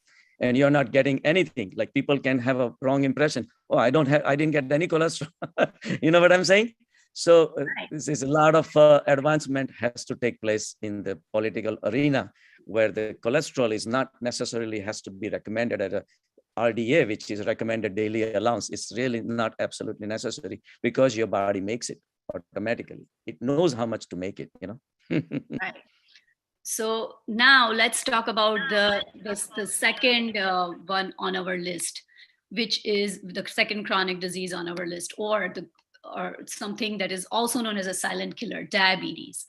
and you're not getting anything. Like people can have a wrong impression. Oh, I didn't get any cholesterol. You know what I'm saying? So Right. this is a lot of advancement has to take place in the political arena, where the cholesterol is not necessarily has to be recommended at a RDA, which is recommended daily allowance. It's really not absolutely necessary because your body makes it automatically. It knows how much to make it, you know. Right. So now let's talk about the second one on our list, which is the second chronic disease on our list, or something that is also known as a silent killer, diabetes.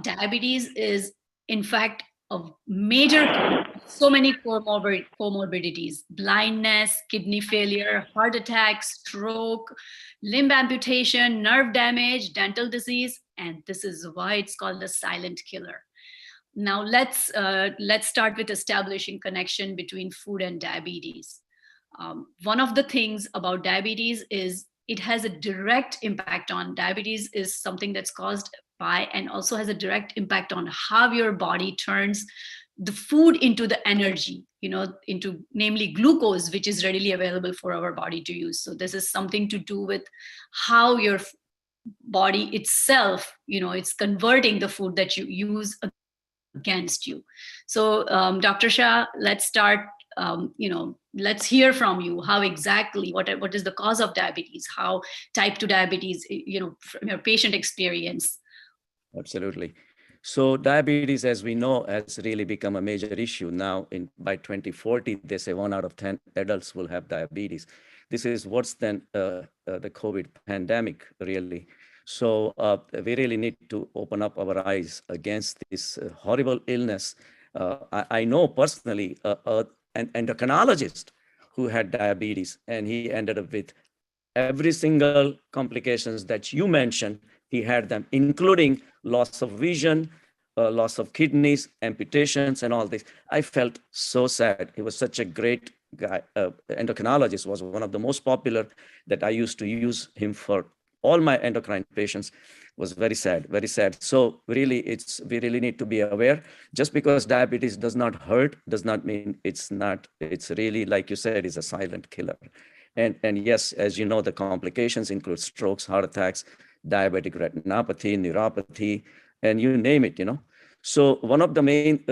Diabetes is, in fact, a major killer. So many comorbidities: blindness, kidney failure, heart attack, stroke, limb amputation, nerve damage, dental disease, and this is why it's called the silent killer. Now let's start with establishing connection between food and diabetes. One of the things about diabetes is it has a direct impact on diabetes is something that's caused by and also has a direct impact on how your body turns the food into the energy, into namely glucose, which is readily available for our body to use. So this is something to do with how your body itself, it's converting the food that you use against you. So, Dr. Shah, let's start. Let's hear from you. How exactly? What is the cause of diabetes? How type 2 diabetes? From your patient experience. Absolutely. So diabetes, as we know, has really become a major issue now. By 2040, they say 1 out of 10 adults will have diabetes. This is worse than the COVID pandemic, really. So we really need to open up our eyes against this horrible illness. I know personally an endocrinologist who had diabetes, and he ended up with every single complications that you mentioned. He had them, including loss of vision, loss of kidneys, amputations, and all this. I felt so sad. He was such a great guy. Endocrinologist, was one of the most popular that I used to use him for all my endocrine patients. Was very sad, very sad. So really, we really need to be aware. Just because diabetes does not hurt does not mean it's not. It's really, like you said, is a silent killer. And yes, as you know, the complications include strokes, heart attacks, diabetic retinopathy, neuropathy, and you name it, So one of the main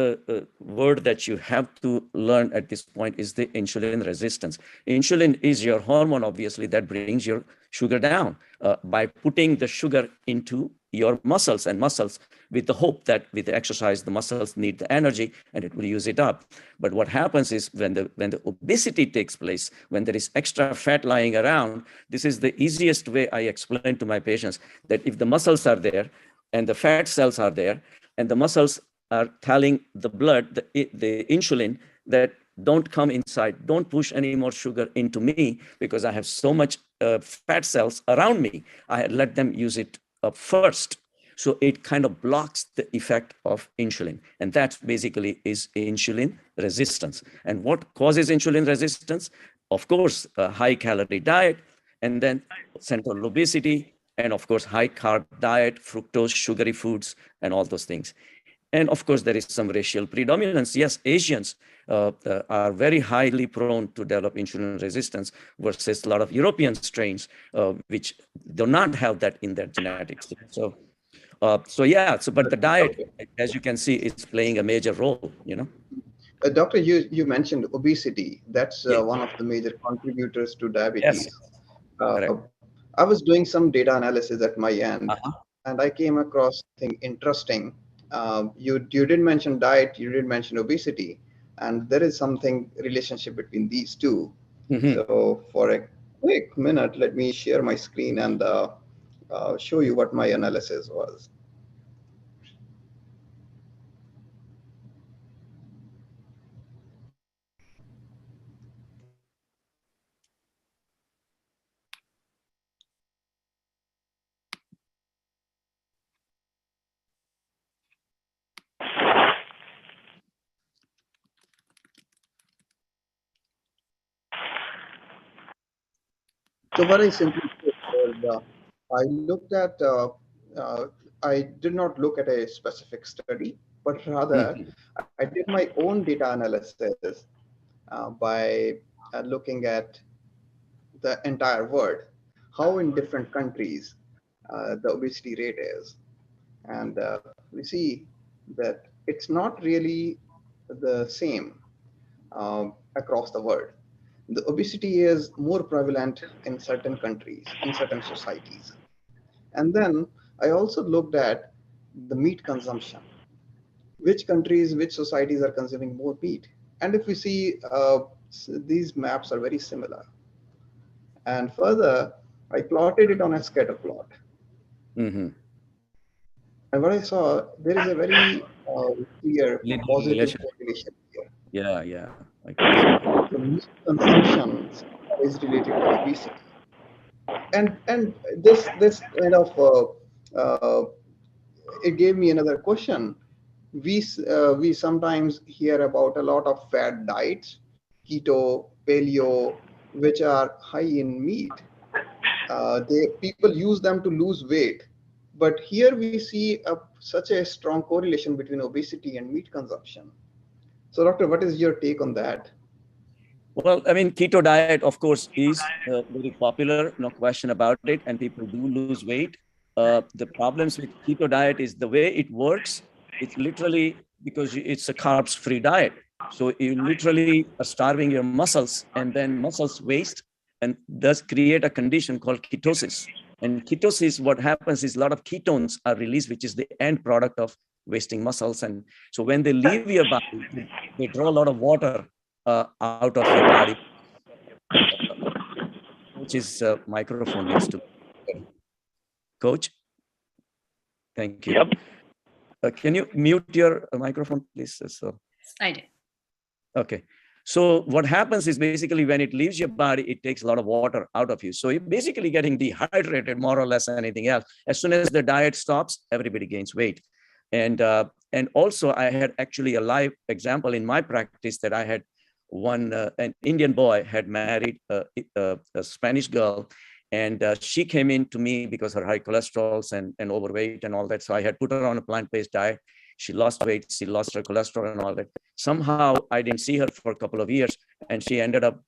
word that you have to learn at this point is the insulin resistance. Insulin is your hormone, obviously, that brings your sugar down by putting the sugar into your muscles, and muscles with the hope that with the exercise, the muscles need the energy and it will use it up. But what happens is when the obesity takes place, when there is extra fat lying around, this is the easiest way I explain to my patients, that if the muscles are there and the fat cells are there, and the muscles are telling the blood, the insulin, that don't come inside, don't push any more sugar into me because I have so much fat cells around me. I let them use it up first. So it kind of blocks the effect of insulin. And that basically is insulin resistance. And what causes insulin resistance? Of course, a high calorie diet, and then central obesity, and of course, high carb diet, fructose, sugary foods, and all those things. And of course, there is some racial predominance. Yes, Asians are very highly prone to develop insulin resistance versus a lot of European strains, which do not have that in their genetics. But the diet, as you can see, is playing a major role, Doctor, you mentioned obesity. That's Yes. one of the major contributors to diabetes. Yes. Uh, Correct. I was doing some data analysis at my end, Uh-huh. and I came across something interesting. You did mention diet, you did mention obesity, and there is something relationship between these two. Mhm. So for a quick minute, let me share my screen and show you what my analysis was. So what I simply did was I looked at, I did not look at a specific study, but rather Mhm. I did my own data analysis by looking at the entire world, how in different countries the obesity rate is. And we see that it's not really the same across the world. The obesity is more prevalent in certain countries, in certain societies. And then I also looked at the meat consumption, which countries, which societies are consuming more meat. And if we see, these maps are very similar. And further, I plotted it on a scatter plot. Mm-hmm. And what I saw, there is a very clear Linear positive relation. correlation here. Yeah. I can see. So meat consumption is related to obesity. And this kind of it gave me another question. We sometimes hear about a lot of fad diets, keto, paleo, which are high in meat. People use them to lose weight, but here we see such a strong correlation between obesity and meat consumption. So, doctor, what is your take on that? Well, I mean, keto diet, of course, is very popular, no question about it, and people do lose weight. The problems with keto diet is the way it works. It's literally because it's a carbs-free diet. So you literally are starving your muscles, and then muscles waste, and thus create a condition called ketosis. And ketosis, what happens is a lot of ketones are released, which is the end product of wasting muscles. And so when they leave your body, they draw a lot of water out of your body, which is microphone needs to. Coach, thank you. Yep. Can you mute your microphone, please? So I did. okay. So what happens is basically when it leaves your body, it takes a lot of water out of you. So you're basically getting dehydrated more or less than anything else. As soon as the diet stops, everybody gains weight. And also I had actually a live example in my practice that I had an Indian boy had married a Spanish girl, and she came in to me because her high cholesterols and overweight and all that. So I had put her on a plant-based diet. She lost weight, she lost her cholesterol and all that. Somehow I didn't see her for a couple of years, and she ended up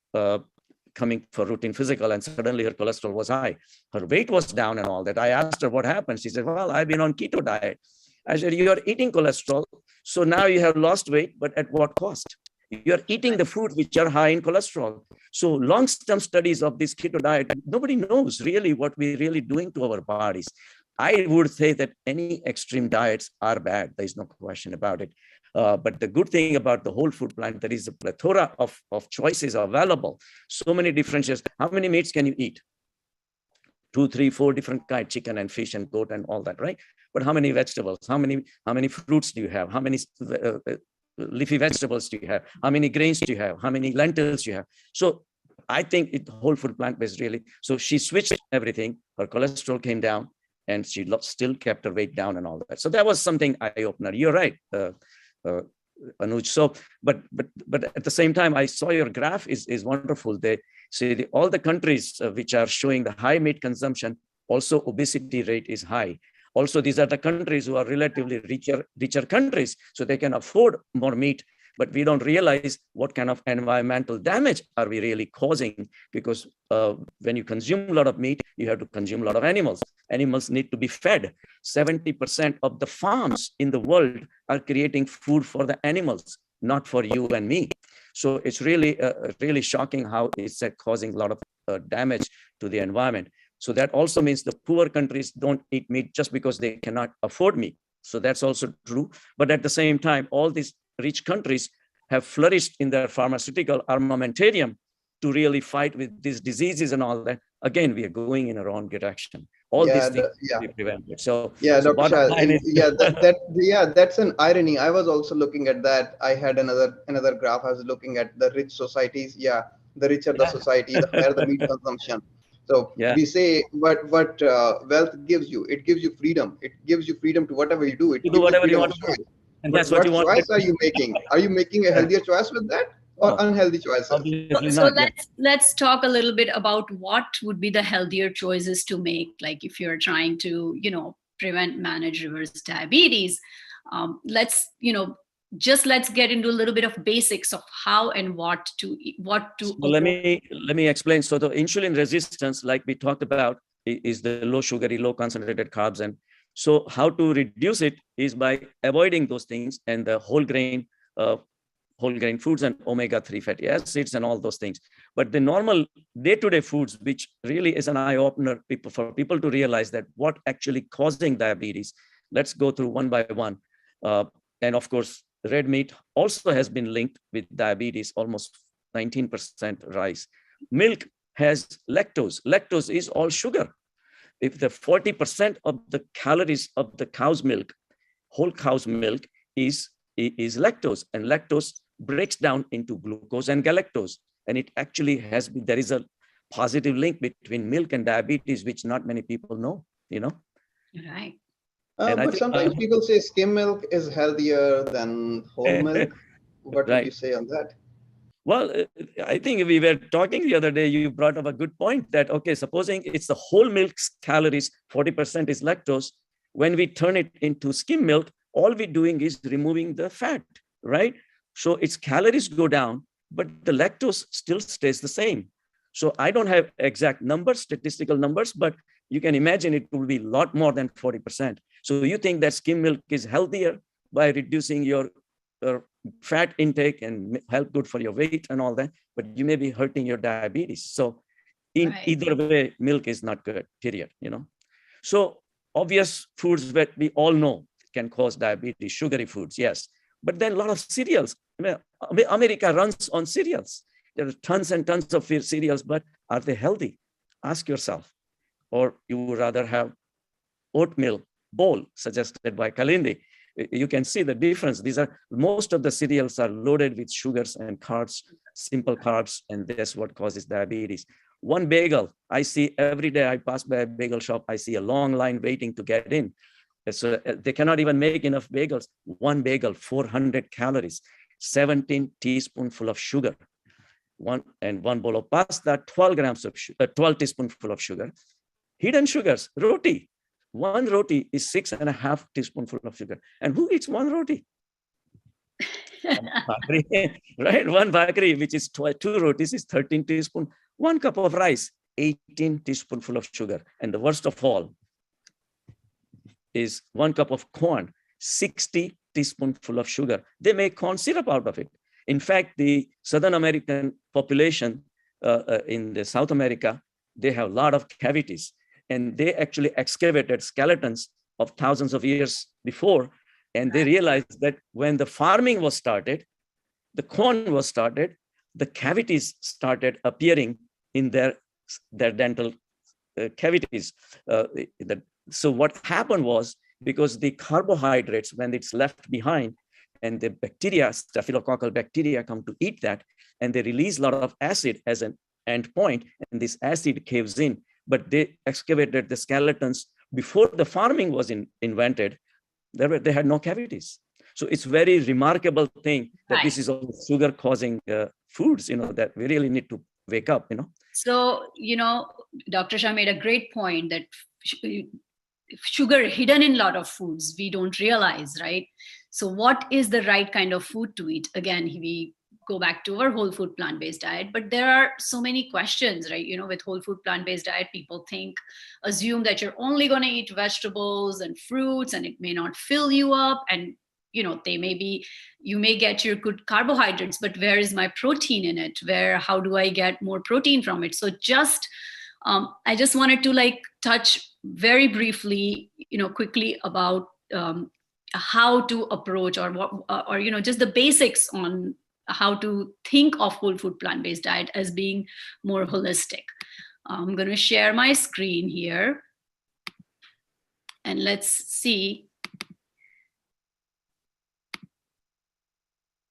coming for routine physical, and suddenly her cholesterol was high. Her weight was down and all that. I asked her what happened. She said, well, I've been on keto diet. I said, you are eating cholesterol, so now you have lost weight, but at what cost? You're eating the food which are high in cholesterol. So long-term studies of this keto diet, nobody knows really what we're really doing to our bodies. I would say that any extreme diets are bad. There's no question about it. But the good thing about the whole food plant, there is a plethora of choices available. So many differences. How many meats can you eat? 2, 3, 4 different kinds, chicken and fish and goat and all that, right? But how many vegetables? How many fruits do you have? How many leafy vegetables do you have? How many grains do you have? How many lentils do you have? So I think it whole food plant-based really. So she switched everything. Her cholesterol came down, and she still kept her weight down and all that. So that was something eye-opener. You're right, Anuj. So, but at the same time, I saw your graph is wonderful. They say all the countries which are showing the high meat consumption, also obesity rate is high. Also, these are the countries who are relatively richer countries, so they can afford more meat. But we don't realize what kind of environmental damage are we really causing, because when you consume a lot of meat, you have to consume a lot of animals. Animals need to be fed. 70% of the farms in the world are creating food for the animals, not for you and me. So it's really, really shocking how it's causing a lot of damage to the environment. So that also means the poor countries don't eat meat just because they cannot afford meat. So that's also true. But at the same time, all these rich countries have flourished in their pharmaceutical armamentarium to really fight with these diseases and all that. Again, we are going in a wrong direction. All these things can be prevented. So yeah, so Dr. Shah, that's an irony. I was also looking at that. I had another graph. I was looking at the rich societies. Yeah, the richer the society, the higher the meat consumption. So we say what wealth gives you. It gives you freedom. It gives you freedom to whatever you do. It gives do whatever you you want to do. And that's what you want. Choice are you making? Are you making a healthier choice with that, or unhealthy choices? So let's talk a little bit about what would be the healthier choices to make. Like if you're trying to, prevent, manage, reverse diabetes, let's get into a little bit of basics of how and what to. So let me explain. So the insulin resistance, like we talked about, is the low sugary, low concentrated carbs. And so how to reduce it is by avoiding those things and the whole grain foods and omega-3 fatty acids and all those things. But the normal day-to-day foods, which really is an eye-opener for people to realize that what actually causing diabetes. Let's go through one by one. And of course, red meat also has been linked with diabetes, almost 19% rise. Milk has lactose. Lactose is all sugar. If the 40% of the calories of the cow's milk, whole cow's milk is lactose, and lactose breaks down into glucose and galactose. And it actually there is a positive link between milk and diabetes, which not many people know, Right. But sometimes people say skim milk is healthier than whole milk. What would you say on that? Well, I think we were talking the other day, you brought up a good point that, okay, supposing it's the whole milk's calories, 40% is lactose. When we turn it into skim milk, all we're doing is removing the fat, right? So its calories go down, but the lactose still stays the same. So I don't have exact numbers, statistical numbers, but you can imagine it will be a lot more than 40%. So you think that skim milk is healthier by reducing your fat intake and help good for your weight and all that, but you may be hurting your diabetes. So in either way, milk is not good, period, So obvious foods that we all know can cause diabetes, sugary foods, yes. But then a lot of cereals. America runs on cereals. There are tons and tons of cereals, but are they healthy? Ask yourself. Or you would rather have oatmeal bowl suggested by Kalindi. You can see the difference. Most of the cereals are loaded with sugars and carbs, simple carbs, and that's what causes diabetes. One bagel, I see every day I pass by a bagel shop, I see a long line waiting to get in. So they cannot even make enough bagels. One bagel, 400 calories, 17 teaspoonful of sugar. One bowl of pasta, 12 teaspoonful of sugar. Hidden sugars, roti. One roti is 6.5 teaspoonful of sugar. And who eats one roti? Right? One bhakri, which is 2 rotis, is 13 teaspoon. 1 cup of rice, 18 teaspoonful of sugar. And the worst of all is 1 cup of corn, 60 teaspoonful of sugar. They make corn syrup out of it. In fact, the Southern American population in the South America, they have a lot of cavities. And they actually excavated skeletons of thousands of years before. And they realized that when the farming was started, the corn was started, the cavities started appearing in their dental cavities. So what happened was, because the carbohydrates, when it's left behind, and the bacteria, staphylococcal bacteria, come to eat that, and they release a lot of acid as an end point, and this acid caves in. But they excavated the skeletons before the farming was invented. They had no cavities. So it's very remarkable thing that this is all sugar causing foods, that we really need to wake up, So, Dr. Shah made a great point that sugar hidden in a lot of foods, we don't realize, right? So what is the right kind of food to eat? Again, we go back to our whole food plant-based diet, but there are so many questions, right? With whole food plant-based diet, people assume that you're only going to eat vegetables and fruits, and it may not fill you up. And, you may get your good carbohydrates, but where is my protein in it? How do I get more protein from it? So I just wanted to touch very briefly, quickly about how to approach or just the basics on how to think of whole food plant-based diet as being more holistic. I'm going to share my screen here, and let's see.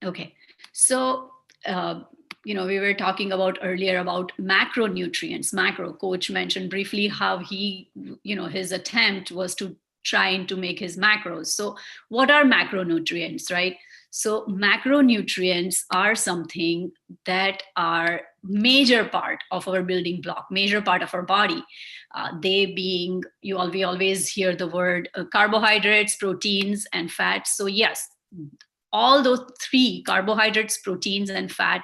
Okay, so we were talking about earlier about macronutrients. Coach mentioned briefly how his attempt was to trying to make his macros. So what are macronutrients, right? So macronutrients are something that are major part of our building block, major part of our body. They being, we always hear the word carbohydrates, proteins, and fats. So yes, all those three, carbohydrates, proteins, and fat,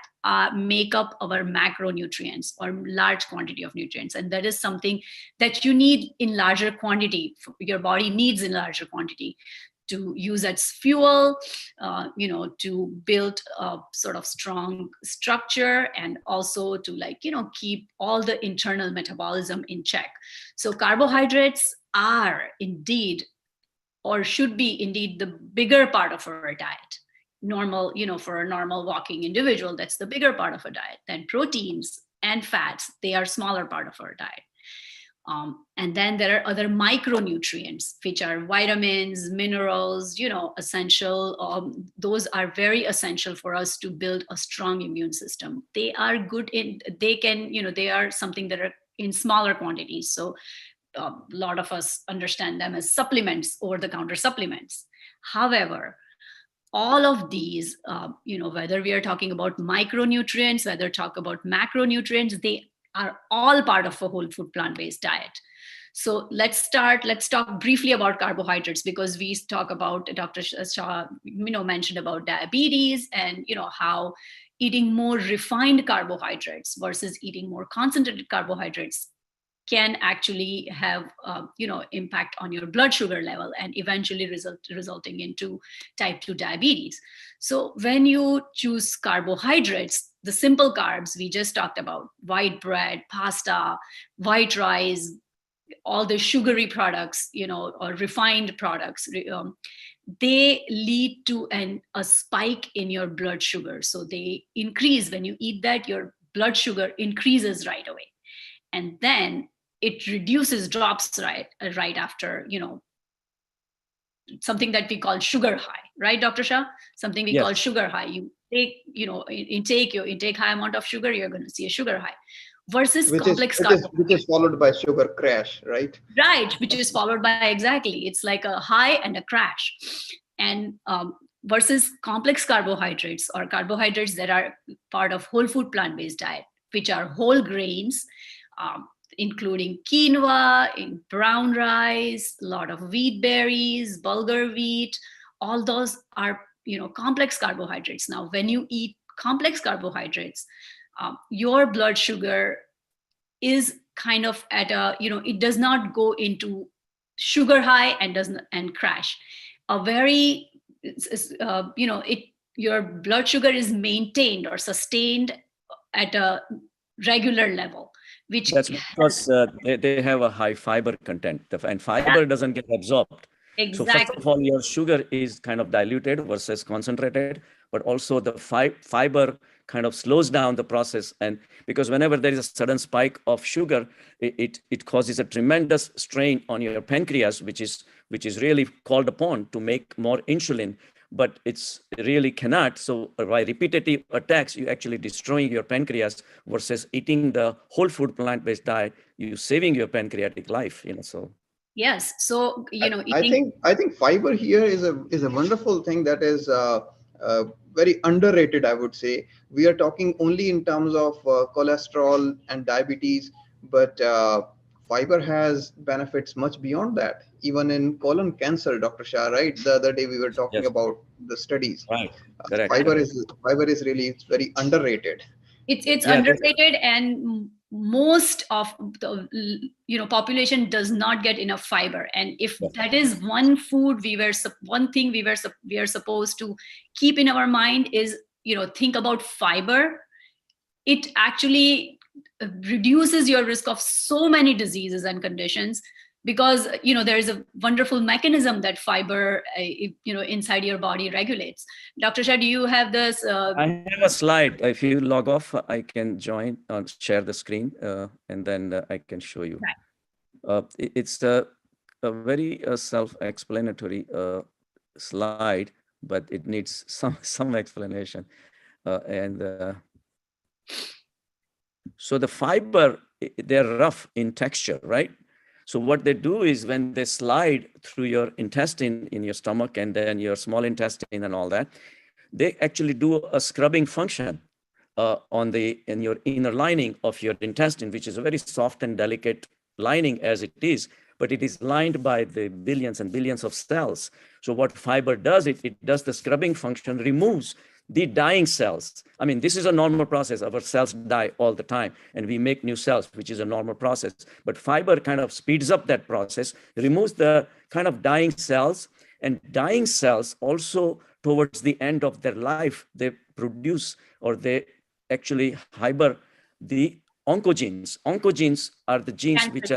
make up our macronutrients, or large quantity of nutrients. And that is something that you need in larger quantity. Your body needs in larger quantity to use as fuel, to build a sort of strong structure, and also to keep all the internal metabolism in check. So carbohydrates are indeed, or should be indeed, the bigger part of our diet. Normal, for a normal walking individual, that's the bigger part of a diet. Then proteins and fats, they are smaller part of our diet. And then there are other micronutrients, which are vitamins, minerals, essential. Those are very essential for us to build a strong immune system. They are good they are something that are in smaller quantities. So a lot of us understand them as supplements, over-the-counter supplements. However, all of these, whether we are talking about micronutrients, whether talk about macronutrients, they are all part of a whole food plant-based diet. So let's talk briefly about carbohydrates, because we talk about, Dr. Shah, mentioned about diabetes, and how eating more refined carbohydrates versus eating more concentrated carbohydrates can actually have impact on your blood sugar level, and eventually resulting into type 2 diabetes. So when you choose carbohydrates, the simple carbs we just talked about, white bread, pasta, white rice, all the sugary products, or refined products, they lead to a spike in your blood sugar. So they increase when you eat that, your blood sugar increases right away. And then it drops right after, something that we call sugar high, right, Dr. Shah? Something we call sugar high. You take, intake high amount of sugar, you're going to see a sugar high. Versus complex carbohydrates, which is followed by sugar crash, right? Right, which is followed by, exactly. It's like a high and a crash. And versus complex carbohydrates, or carbohydrates that are part of whole food plant-based diet, which are whole grains, including quinoa, in brown rice, a lot of wheat berries, bulgur wheat. All those are, complex carbohydrates. Now, when you eat complex carbohydrates, your blood sugar is kind of at a, it does not go into sugar high and crash. Your blood sugar is maintained or sustained at a regular level. That's because they have a high fiber content, and fiber doesn't get absorbed. Exactly. So first of all, your sugar is kind of diluted versus concentrated, but also the fiber kind of slows down the process. And because whenever there is a sudden spike of sugar, it causes a tremendous strain on your pancreas, which is really called upon to make more insulin, but it's really cannot. So by repetitive attacks, you actually destroying your pancreas, versus eating the whole food plant-based diet, you saving your pancreatic life, so. Yes. So, I think fiber here is a wonderful thing that is very underrated, I would say. We are talking only in terms of cholesterol and diabetes, but fiber has benefits much beyond that, even in colon cancer, Dr. Shah, right? The other day we were talking about the studies. Right. Correct. Fiber is really, it's very underrated. It's underrated, and most of the population does not get enough fiber. And if that is one thing we are supposed to keep in our mind is, think about fiber. It actually reduces your risk of so many diseases and conditions, because there is a wonderful mechanism that fiber inside your body regulates. Dr. Shah, do you have this? I have a slide. If you log off, I can join or share the screen, and then I can show you. Right. It's a very self-explanatory slide, but it needs some explanation. So the fiber, they're rough in texture, right? So what they do is, when they slide through your intestine in your stomach and then your small intestine and all that, they actually do a scrubbing function in your inner lining of your intestine, which is a very soft and delicate lining as it is. but it is lined by the billions and billions of cells. So what fiber does, it does the scrubbing function, removes the dying cells. I mean, this is a normal process. Our cells die all the time and we make new cells, which is a normal process. But fiber kind of speeds up that process, removes the kind of dying cells, and dying cells also towards the end of their life, they produce or they actually harbor the oncogenes. Oncogenes are the genes which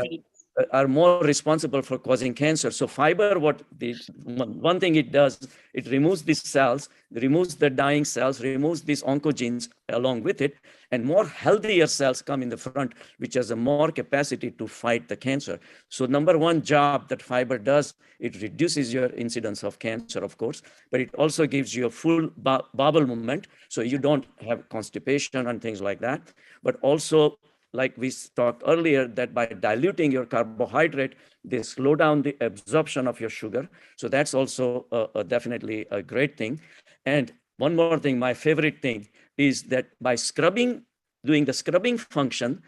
are more responsible for causing cancer. So fiber, what the one thing it does, it removes these cells, removes the dying cells, removes these oncogenes along with it, and more healthier cells come in the front, which has a more capacity to fight the cancer. So number one job that fiber does, it reduces your incidence of cancer, of course, but it also gives you a full bowel movement, so you don't have constipation and things like that. But also, like we talked earlier, that by diluting your carbohydrate, they slow down the absorption of your sugar. So that's also definitely a great thing. And one more thing, my favorite thing is that by scrubbing, doing the scrubbing function,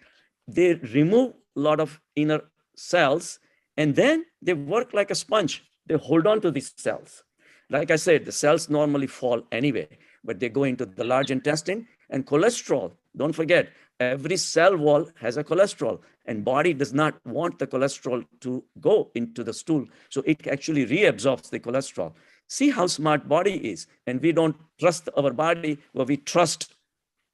they remove a lot of inner cells, and then they work like a sponge. They hold on to these cells. Like I said, the cells normally fall anyway, but they go into the large intestine. And cholesterol, don't forget, every cell wall has a cholesterol, and body does not want the cholesterol to go into the stool. So it actually reabsorbs the cholesterol. See how smart body is. And we don't trust our body, but we trust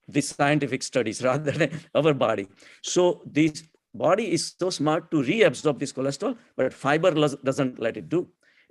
the scientific studies rather than our body. So this body is so smart to reabsorb this cholesterol, but fiber doesn't let it do.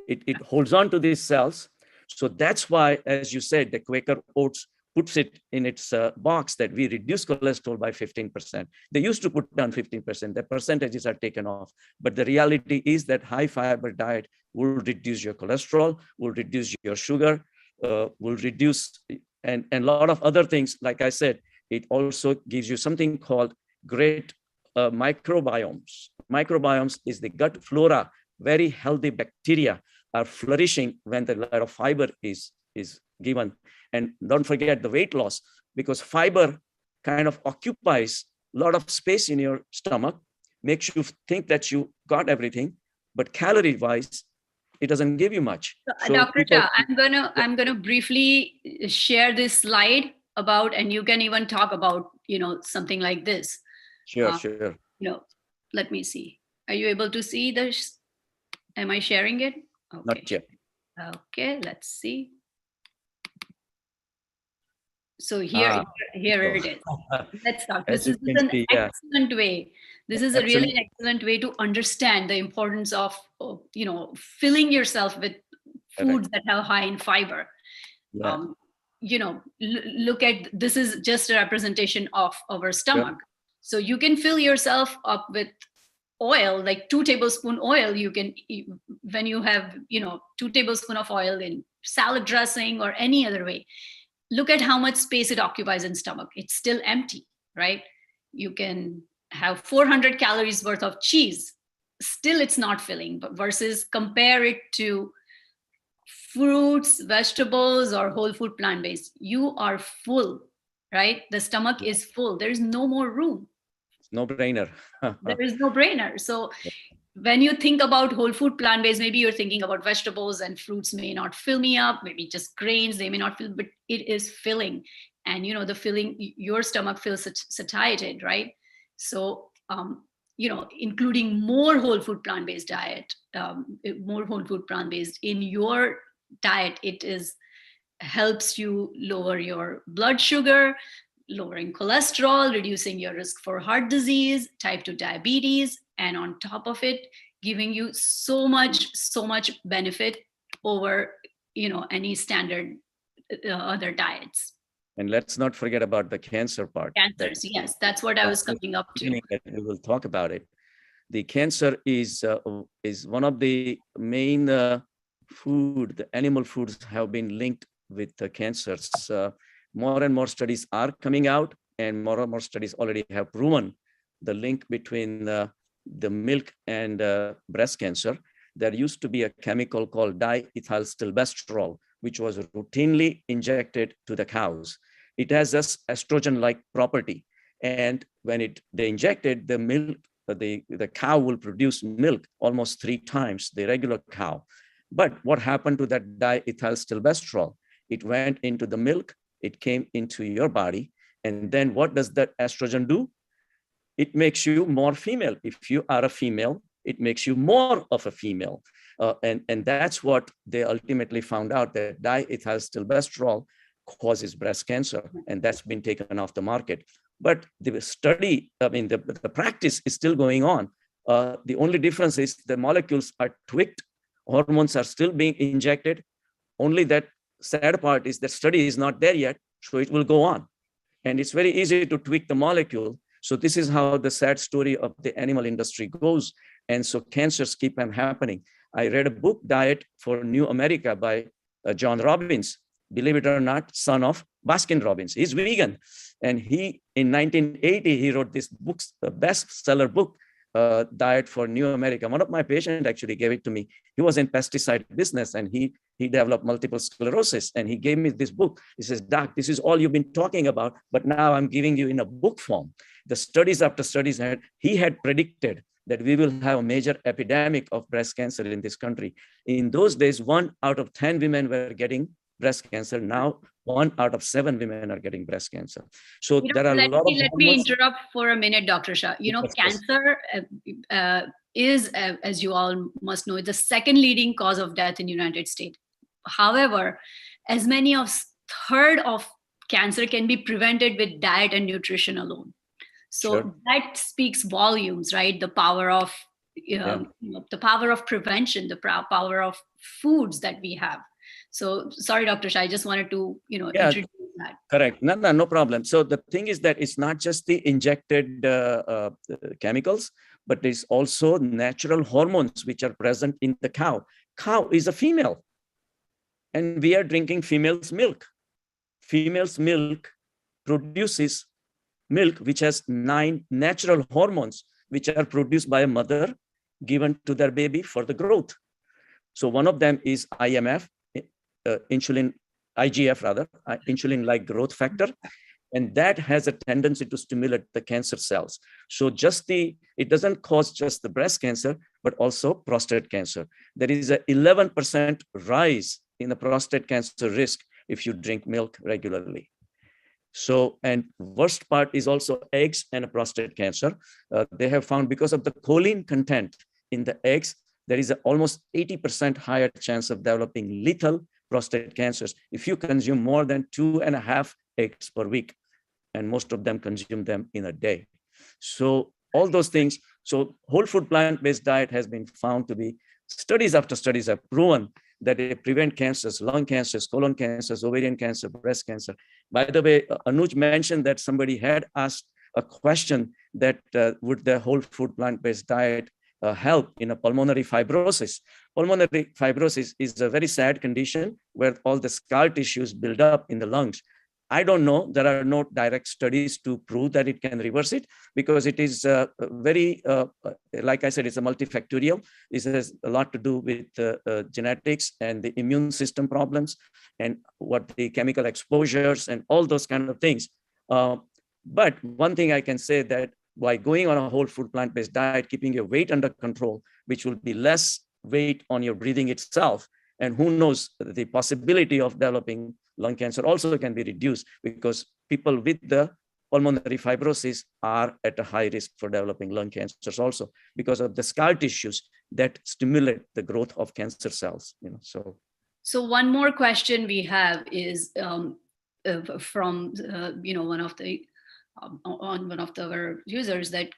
It holds on to these cells. So that's why, as you said, the Quaker Oats puts it in its box that we reduce cholesterol by 15%. They used to put down 15%. The percentages are taken off. But the reality is that high fiber diet will reduce your cholesterol, will reduce your sugar, will reduce, and a lot of other things. Like I said, it also gives you something called great microbiomes. Microbiomes is the gut flora. Very healthy bacteria are flourishing when the lot of fiber is given. And don't forget the weight loss, because fiber kind of occupies a lot of space in your stomach, makes you think that you got everything, but calorie wise, it doesn't give you much. So Dr. Jha, I'm gonna briefly share this slide about, and you can even talk about, something like this. Sure, sure. Let me see. Are you able to see this? Am I sharing it? Okay. Not yet. Okay, let's see. So here it is. Let's start. This is an excellent way. This is a really excellent way to understand the importance of, filling yourself with foods that have high in fiber. Yeah. Look at, this is just a representation of our stomach. Yep. So you can fill yourself up with oil, like 2 tablespoons oil. You can, when you have, 2 tablespoons of oil in salad dressing or any other way, look at how much space it occupies in stomach. It's still empty, right? You can have 400 calories worth of cheese. Still it's not filling, but versus compare it to fruits, vegetables, or whole food plant-based. You are full, right? The stomach is full. There's no more room. No brainer. There is no brainer. So when you think about whole food plant-based, maybe you're thinking about vegetables and fruits may not fill me up, maybe just grains, they may not fill, but it is filling. And the filling, your stomach feels satiated, right? So, including more whole food plant-based diet, more whole food plant-based in your diet, helps you lower your blood sugar, lowering cholesterol, reducing your risk for heart disease, type 2 diabetes, and on top of it, giving you so much benefit over, any standard other diets. And let's not forget about the cancer part. Cancers, yes, that's what I was coming up to. We will talk about it. The cancer is one of the main the animal foods have been linked with the cancers. More and more studies are coming out, and more studies already have proven the link between the milk and breast cancer. There used to be a chemical called diethylstilbestrol, which was routinely injected to the cows. It has this estrogen-like property. And when they injected, the milk the cow will produce milk almost 3 times the regular cow. But what happened to that diethylstilbestrol? It went into the milk, it came into your body, and then what does that estrogen do? It makes you more female. If you are a female, it makes you more of a female. And that's what they ultimately found out, that diethylstilbestrol causes breast cancer, and that's been taken off the market. But the study, I mean, the practice is still going on. The only difference is the molecules are tweaked, hormones are still being injected. Only that sad part is that study is not there yet, so it will go on. And it's very easy to tweak the molecule. So this is how the sad story of the animal industry goes. And so cancers keep on happening. I read a book, Diet for New America, by John Robbins, believe it or not, son of Baskin Robbins. He's vegan. And he, in 1980, he wrote this book, the bestseller book, Diet for New America. One of my patients actually gave it to me. He was in pesticide business, and he developed multiple sclerosis. And he gave me this book. He says, Doc, this is all you've been talking about, but now I'm giving you in a book form. The studies after studies, he had predicted that we will have a major epidemic of breast cancer in this country. In those days, 1 out of 10 women were getting breast cancer. Now, 1 out of 7 women are getting breast cancer. So there are a lot of... Let me interrupt for a minute, Dr. Shah. You know, cancer is, as you all must know, the second leading cause of death in the United States. However, as many as third of cancer can be prevented with diet and nutrition alone. So that speaks volumes, right? The power of the power of prevention, the power of foods that we have. So sorry, Dr. Shah, I just wanted to introduce that. Correct. No problem. So the thing is that it's not just the injected chemicals, but it's also natural hormones which are present in the cow. Cow is a female, and we are drinking female's milk. Female's milk produces milk which has 9 natural hormones which are produced by a mother given to their baby for the growth. So one of them is IMF, insulin, IGF rather, insulin-like growth factor, and that has a tendency to stimulate the cancer cells. So it doesn't cause just the breast cancer, but also prostate cancer. There is an 11% rise in the prostate cancer risk if you drink milk regularly. So, and worst part is also eggs and prostate cancer. They have found because of the choline content in the eggs, there is almost 80% higher chance of developing lethal prostate cancers if you consume more than 2.5 eggs per week. And most of them consume them in a day. So all those things, so whole food plant-based diet has been found to be, studies after studies have proven that they prevent cancers, lung cancers, colon cancers, ovarian cancer, breast cancer. By the way, Anuj mentioned that somebody had asked a question that would the whole food plant-based diet help in a pulmonary fibrosis. Pulmonary fibrosis is a very sad condition where all the scar tissues build up in the lungs. I don't know, there are no direct studies to prove that it can reverse it because it is very, like I said, it's a multifactorial. This has a lot to do with genetics and the immune system problems and what the chemical exposures and all those kind of things. But one thing I can say that by going on a whole food plant-based diet, keeping your weight under control, which will be less weight on your breathing itself, and who knows, the possibility of developing lung cancer also can be reduced because people with the pulmonary fibrosis are at a high risk for developing lung cancers also because of the scar tissues that stimulate the growth of cancer cells. So one more question we have is from one of the our users, that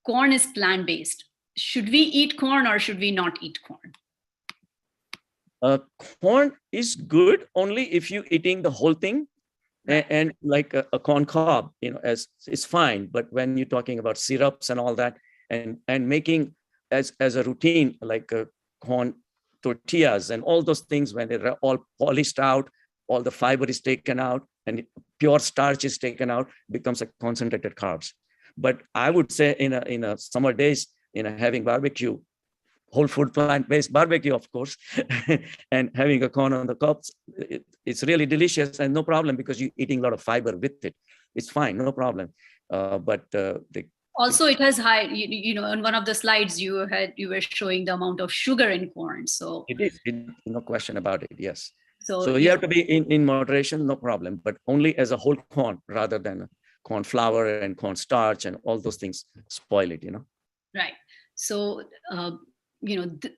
corn is plant-based. Should we eat corn or should we not eat corn? Corn is good only if you're eating the whole thing, and like a corn cob, as it's fine. But when you're talking about syrups and all that, and making as a routine, like corn tortillas and all those things, when they're all polished out, all the fiber is taken out, and pure starch is taken out, becomes a concentrated carbs. But I would say in a summer days, having barbecue, whole food plant-based barbecue, of course, and having a corn on the cobs, it's really delicious and no problem because you're eating a lot of fiber with it. It's fine, no problem. But the Also, it has high, on one of the slides you were showing the amount of sugar in corn. So It is, no question about it. Yes. so So you have to be in moderation, no problem, but only as a whole corn rather than corn flour and corn starch and all those things spoil it, right. So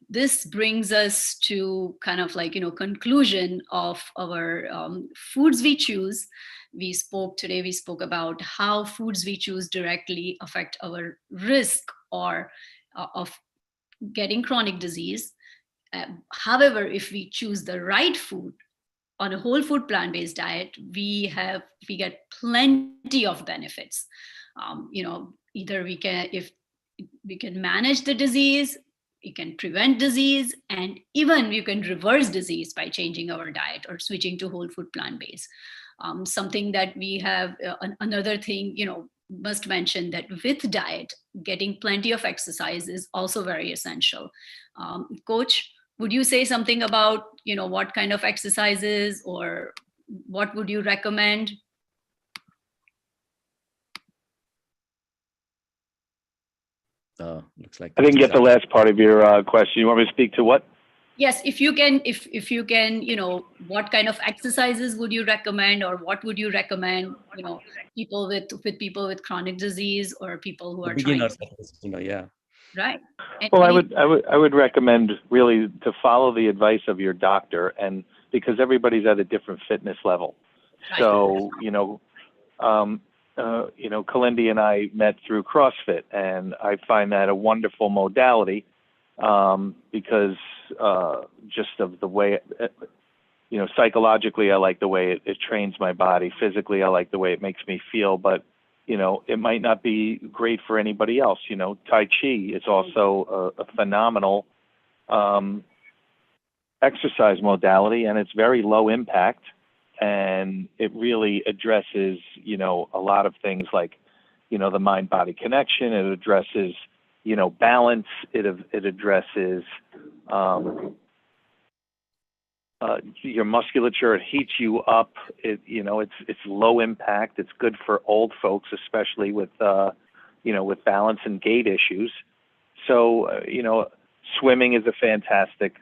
this brings us to kind of like conclusion of our foods we choose. We spoke about how foods we choose directly affect our risk or of getting chronic disease. However, if we choose the right food on a whole food plant-based diet, we get plenty of benefits. Either if we can manage the disease, we can prevent disease, and even you can reverse disease by changing our diet or switching to whole food plant-based. Something that we have, another thing, must mention that with diet, getting plenty of exercise is also very essential. Coach, would you say something about, what kind of exercises or what would you recommend? Looks like I didn't get the last part of your question. You want me to speak to what? Yes, if you can, what kind of exercises would you recommend, or what would you recommend, people with chronic disease or people who are beginners, yeah. Right. And Well, I would recommend really to follow the advice of your doctor, and because everybody's at a different fitness level. Right. So, Kalindi and I met through CrossFit, and I find that a wonderful modality because just of the way, psychologically, I like the way it trains my body. Physically, I like the way it makes me feel, but it might not be great for anybody else. Tai Chi is also a phenomenal exercise modality, and it's very low impact, and it really addresses, a lot of things like, the mind-body connection. It addresses, balance. It addresses your musculature. It heats you up. It's low impact. It's good for old folks, especially with with balance and gait issues. So swimming is a fantastic,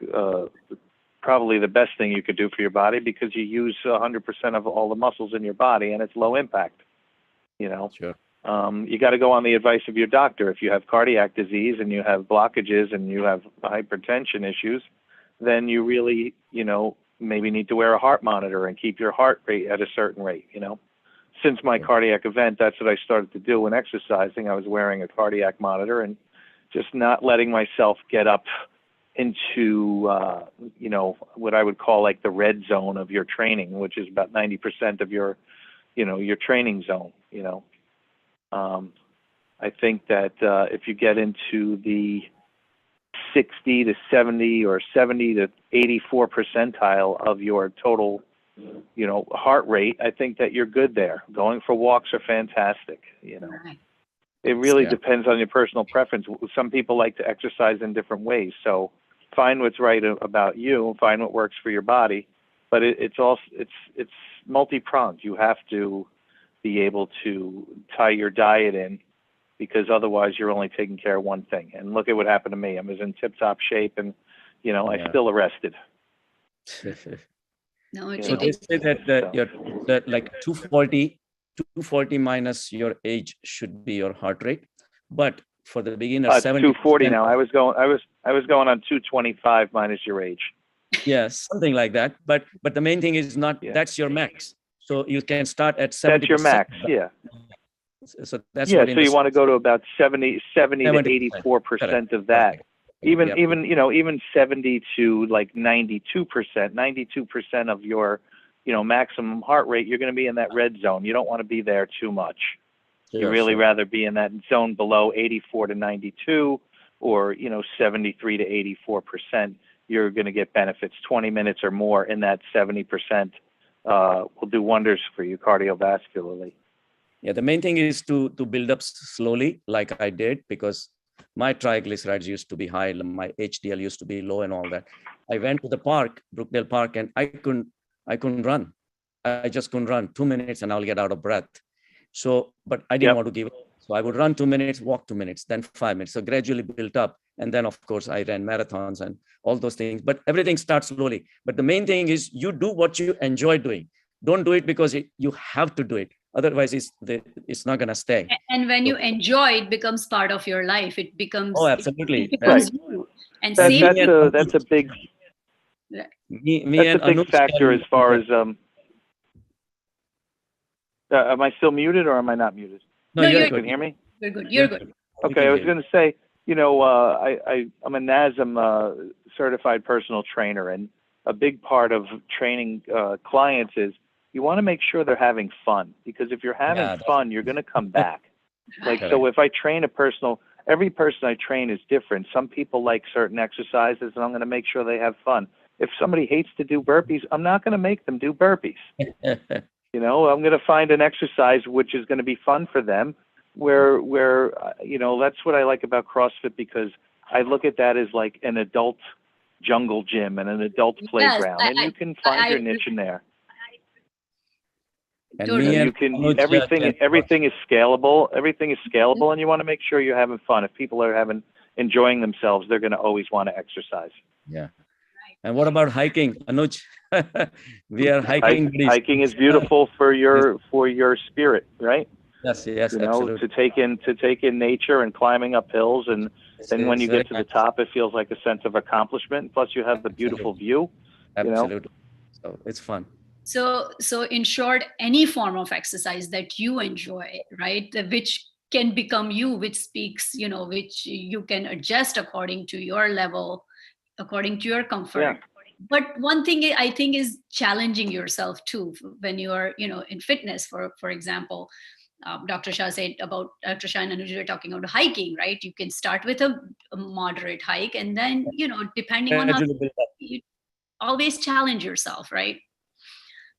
probably the best thing you could do for your body, because you use 100% of all the muscles in your body, and it's low impact. Sure. You got to go on the advice of your doctor. If you have cardiac disease and you have blockages and you have hypertension issues, then you really, maybe need to wear a heart monitor and keep your heart rate at a certain rate. Since my cardiac event, that's what I started to do when exercising. I was wearing a cardiac monitor and just not letting myself get up into, what I would call like the red zone of your training, which is about 90% of your, your training zone. I think that if you get into the 60 to 70 or 70 to 84 percentile of your total, heart rate, I think that you're good there. Going for walks are fantastic. It really depends on your personal preference. Some people like to exercise in different ways. So find what's right about you, find what works for your body. But it's multi-pronged. You have to be able to tie your diet in, because otherwise you're only taking care of one thing. And look at what happened to me. I was in tip-top shape, and I still arrested. No, So they say that like 240 minus your age should be your heart rate, but for the beginner, 240 now. I was going on 225 minus your age. Yeah, something like that. But the main thing is not that's your max. So you can start at 70%. That's your max, yeah. So that's so you want to go to about 70 to 84% of that. Even 70 to like 92%. 92% of your, maximum heart rate, you're going to be in that red zone. You don't want to be there too much. You really rather be in that zone below 84 to 92, or 73 to 84%. You're going to get benefits. 20 minutes or more in that 70% will do wonders for you cardiovascularly. Yeah, the main thing is to build up slowly, like I did, because my triglycerides used to be high, my HDL used to be low, and all that. I went to the park, Brookdale Park, and I couldn't run. I just couldn't run 2 minutes, and I'll get out of breath. So, but I didn't want to give up. So I would run 2 minutes, walk 2 minutes, then 5 minutes. So gradually built up. And then, of course, I ran marathons and all those things. But everything starts slowly. But the main thing is you do what you enjoy doing. Don't do it because you have to do it. Otherwise, it's not going to stay. And when you enjoy, it becomes part of your life. It becomes, Oh, absolutely. it becomes you. And That's same, that's a big me that's and a big Anuj factor can- as far as am I still muted or am I not muted? No, No, you're you're You can good. hear me? you're good. You're good. We Okay, can I was hear going to say, I'm a NASM certified personal trainer, and a big part of training clients is you want to make sure they're having fun, because if you're having Yeah, that's- fun, you're going to come back. Like, Right. so if I train every person I train is different. Some people like certain exercises, and I'm going to make sure they have fun. If somebody hates to do burpees, I'm not going to make them do burpees. I'm going to find an exercise which is going to be fun for them, where that's what I like about CrossFit, because I look at that as like an adult jungle gym and an adult playground, and you can find your niche in there. And Totally. me You and can Anuj, everything is scalable. Everything is scalable, and you want to make sure you're having fun. If people are enjoying themselves, they're going to always want to exercise. Yeah. And what about hiking, Anuj? We are hiking buddies. Hiking is beautiful for your spirit, right? Yes, yes, To absolutely. take in nature and climbing up hills, and then when It's you very get to the nice. top, it feels like a sense of accomplishment. Plus, you have the beautiful view. Absolutely. So it's fun. So in short, any form of exercise that you enjoy, right, which can become you, which speaks, which you can adjust according to your level, according to your comfort. Yeah. But one thing I think is challenging yourself too when you are, in fitness, for example. Dr. Shah and Anuj were talking about hiking, right? You can start with a moderate hike, and then, depending on how Gradually build up. you always challenge yourself, right?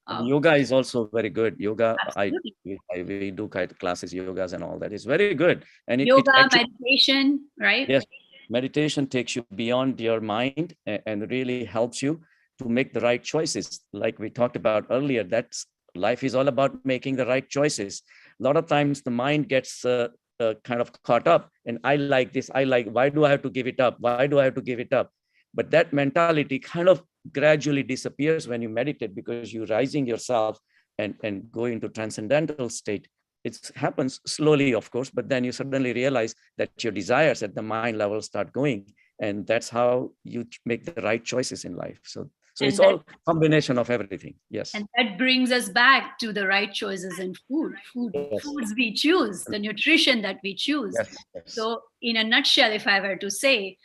And yoga is also very good. Yoga, Absolutely. we do kind of classes, yogas and all that. It's very good. And it Yoga, actually, meditation, right? yes, meditation takes you beyond your mind and really helps you to make the right choices. Like we talked about earlier, that's life is all about making the right choices. A lot of times the mind gets kind of caught up, and I like this, why do I have to give it up? Why do I have to give it up? But that mentality kind of gradually disappears when you meditate, because you're rising yourself and go into transcendental state. It happens slowly, of course, but then you suddenly realize that your desires at the mind level start going, and that's how you make the right choices in life. So it's all combination of everything. Yes. And that brings us back to the right choices in Yes. foods we choose, the nutrition that we choose. Yes, yes. So in a nutshell, if I were to say,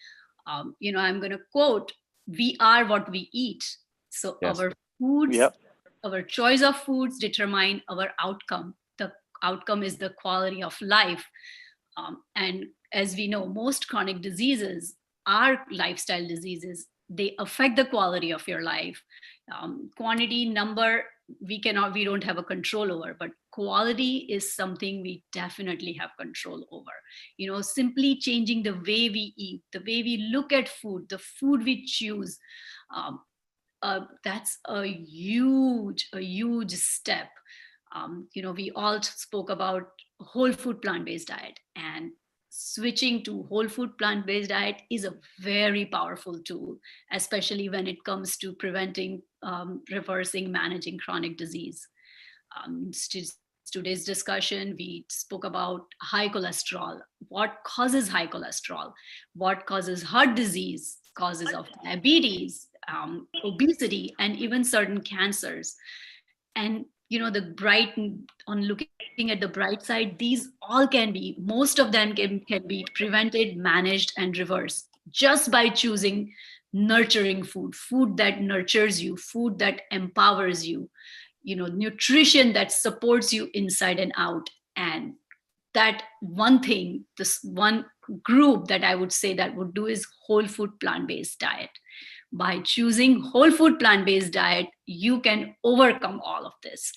I'm going to quote, we are what we eat. So Yes. our foods, Yep. our choice of foods determine our outcome. The outcome is the quality of life. And as we know, most chronic diseases are lifestyle diseases. They affect the quality of your life. Quantity, number, we don't have a control over, but quality is something we definitely have control over. Simply changing the way we eat, the way we look at food, the food we choose, that's a huge step. We all spoke about whole food plant-based diet, and switching to whole food plant-based diet is a very powerful tool, especially when it comes to preventing, reversing, managing chronic disease. Today's discussion, we spoke about high cholesterol, what causes high cholesterol, what causes heart disease, causes of diabetes, obesity, and even certain cancers. And on looking at the bright side, these all most of them can be prevented, managed, and reversed just by choosing nurturing food that nurtures you, food that empowers you, nutrition that supports you inside and out. And that one thing, this one group that I would say that would do is whole food plant-based diet. By choosing whole food plant-based diet, you can overcome all of this.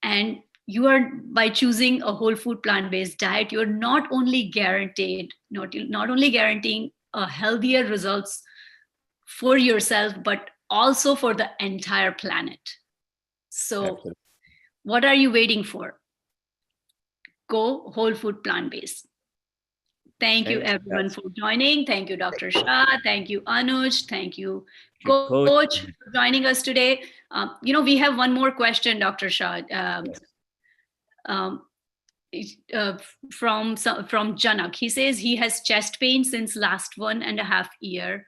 And by choosing a whole food plant-based diet, you're not only guaranteeing a healthier results for yourself, but also for the entire planet. So Absolutely. what are you waiting for? go whole food plant-based. Thank you Thanks, everyone guys. for joining. Thank you, Dr. Shah. Thank you, Anuj. Thank you, Coach. Coach, for joining us today. We have one more question, Dr. Shah. Yes. Um, from Janak. He says he has chest pain since last 1.5 year,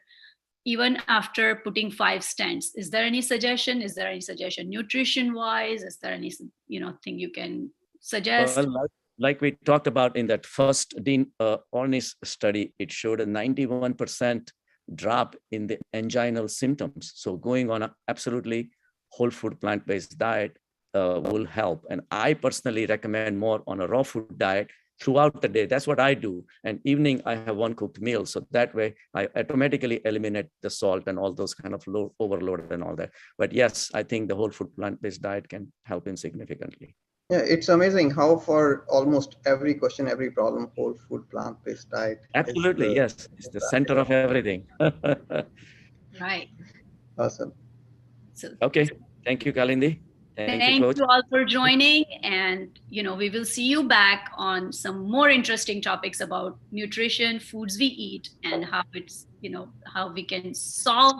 even after putting 5 stents. Is there any suggestion? Is there any suggestion nutrition wise? Is there any thing you can suggest? Well, like we talked about in that first Dean Ornish study, it showed a 91% drop in the anginal symptoms. So going on an absolutely whole food plant-based diet will help. And I personally recommend more on a raw food diet throughout the day. That's what I do. And evening, I have one cooked meal. So that way I automatically eliminate the salt and all those kind of overload and all that. But yes, I think the whole food plant-based diet can help him significantly. Yeah, it's amazing how for almost every question, every problem, whole food plant-based diet. Absolutely, yes. It's the center of everything. Right. Awesome. So Okay. Thank you, Kalindi. Thank you, thank Coach. you all for joining. And, we will see you back on some more interesting topics about nutrition, foods we eat, and how it's, how we can solve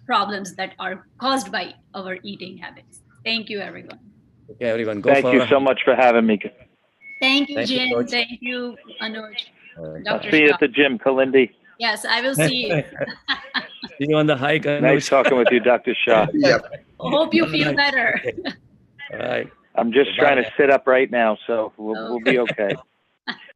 problems that are caused by our eating habits. Thank you, everyone. Okay, everyone. Go Thank for you a so much for having me. Thank you, Thank you, Jim. Coach. Thank you, Anuj. I'll I'll Dr. see you Shah. at the gym, Kalindi. Yes, I will see you. See you on the hike. Nice talking with you, Dr. Shah. Yep. Hope you feel better. All right. I'm just Bye trying to now. sit up right now, so we'll be okay.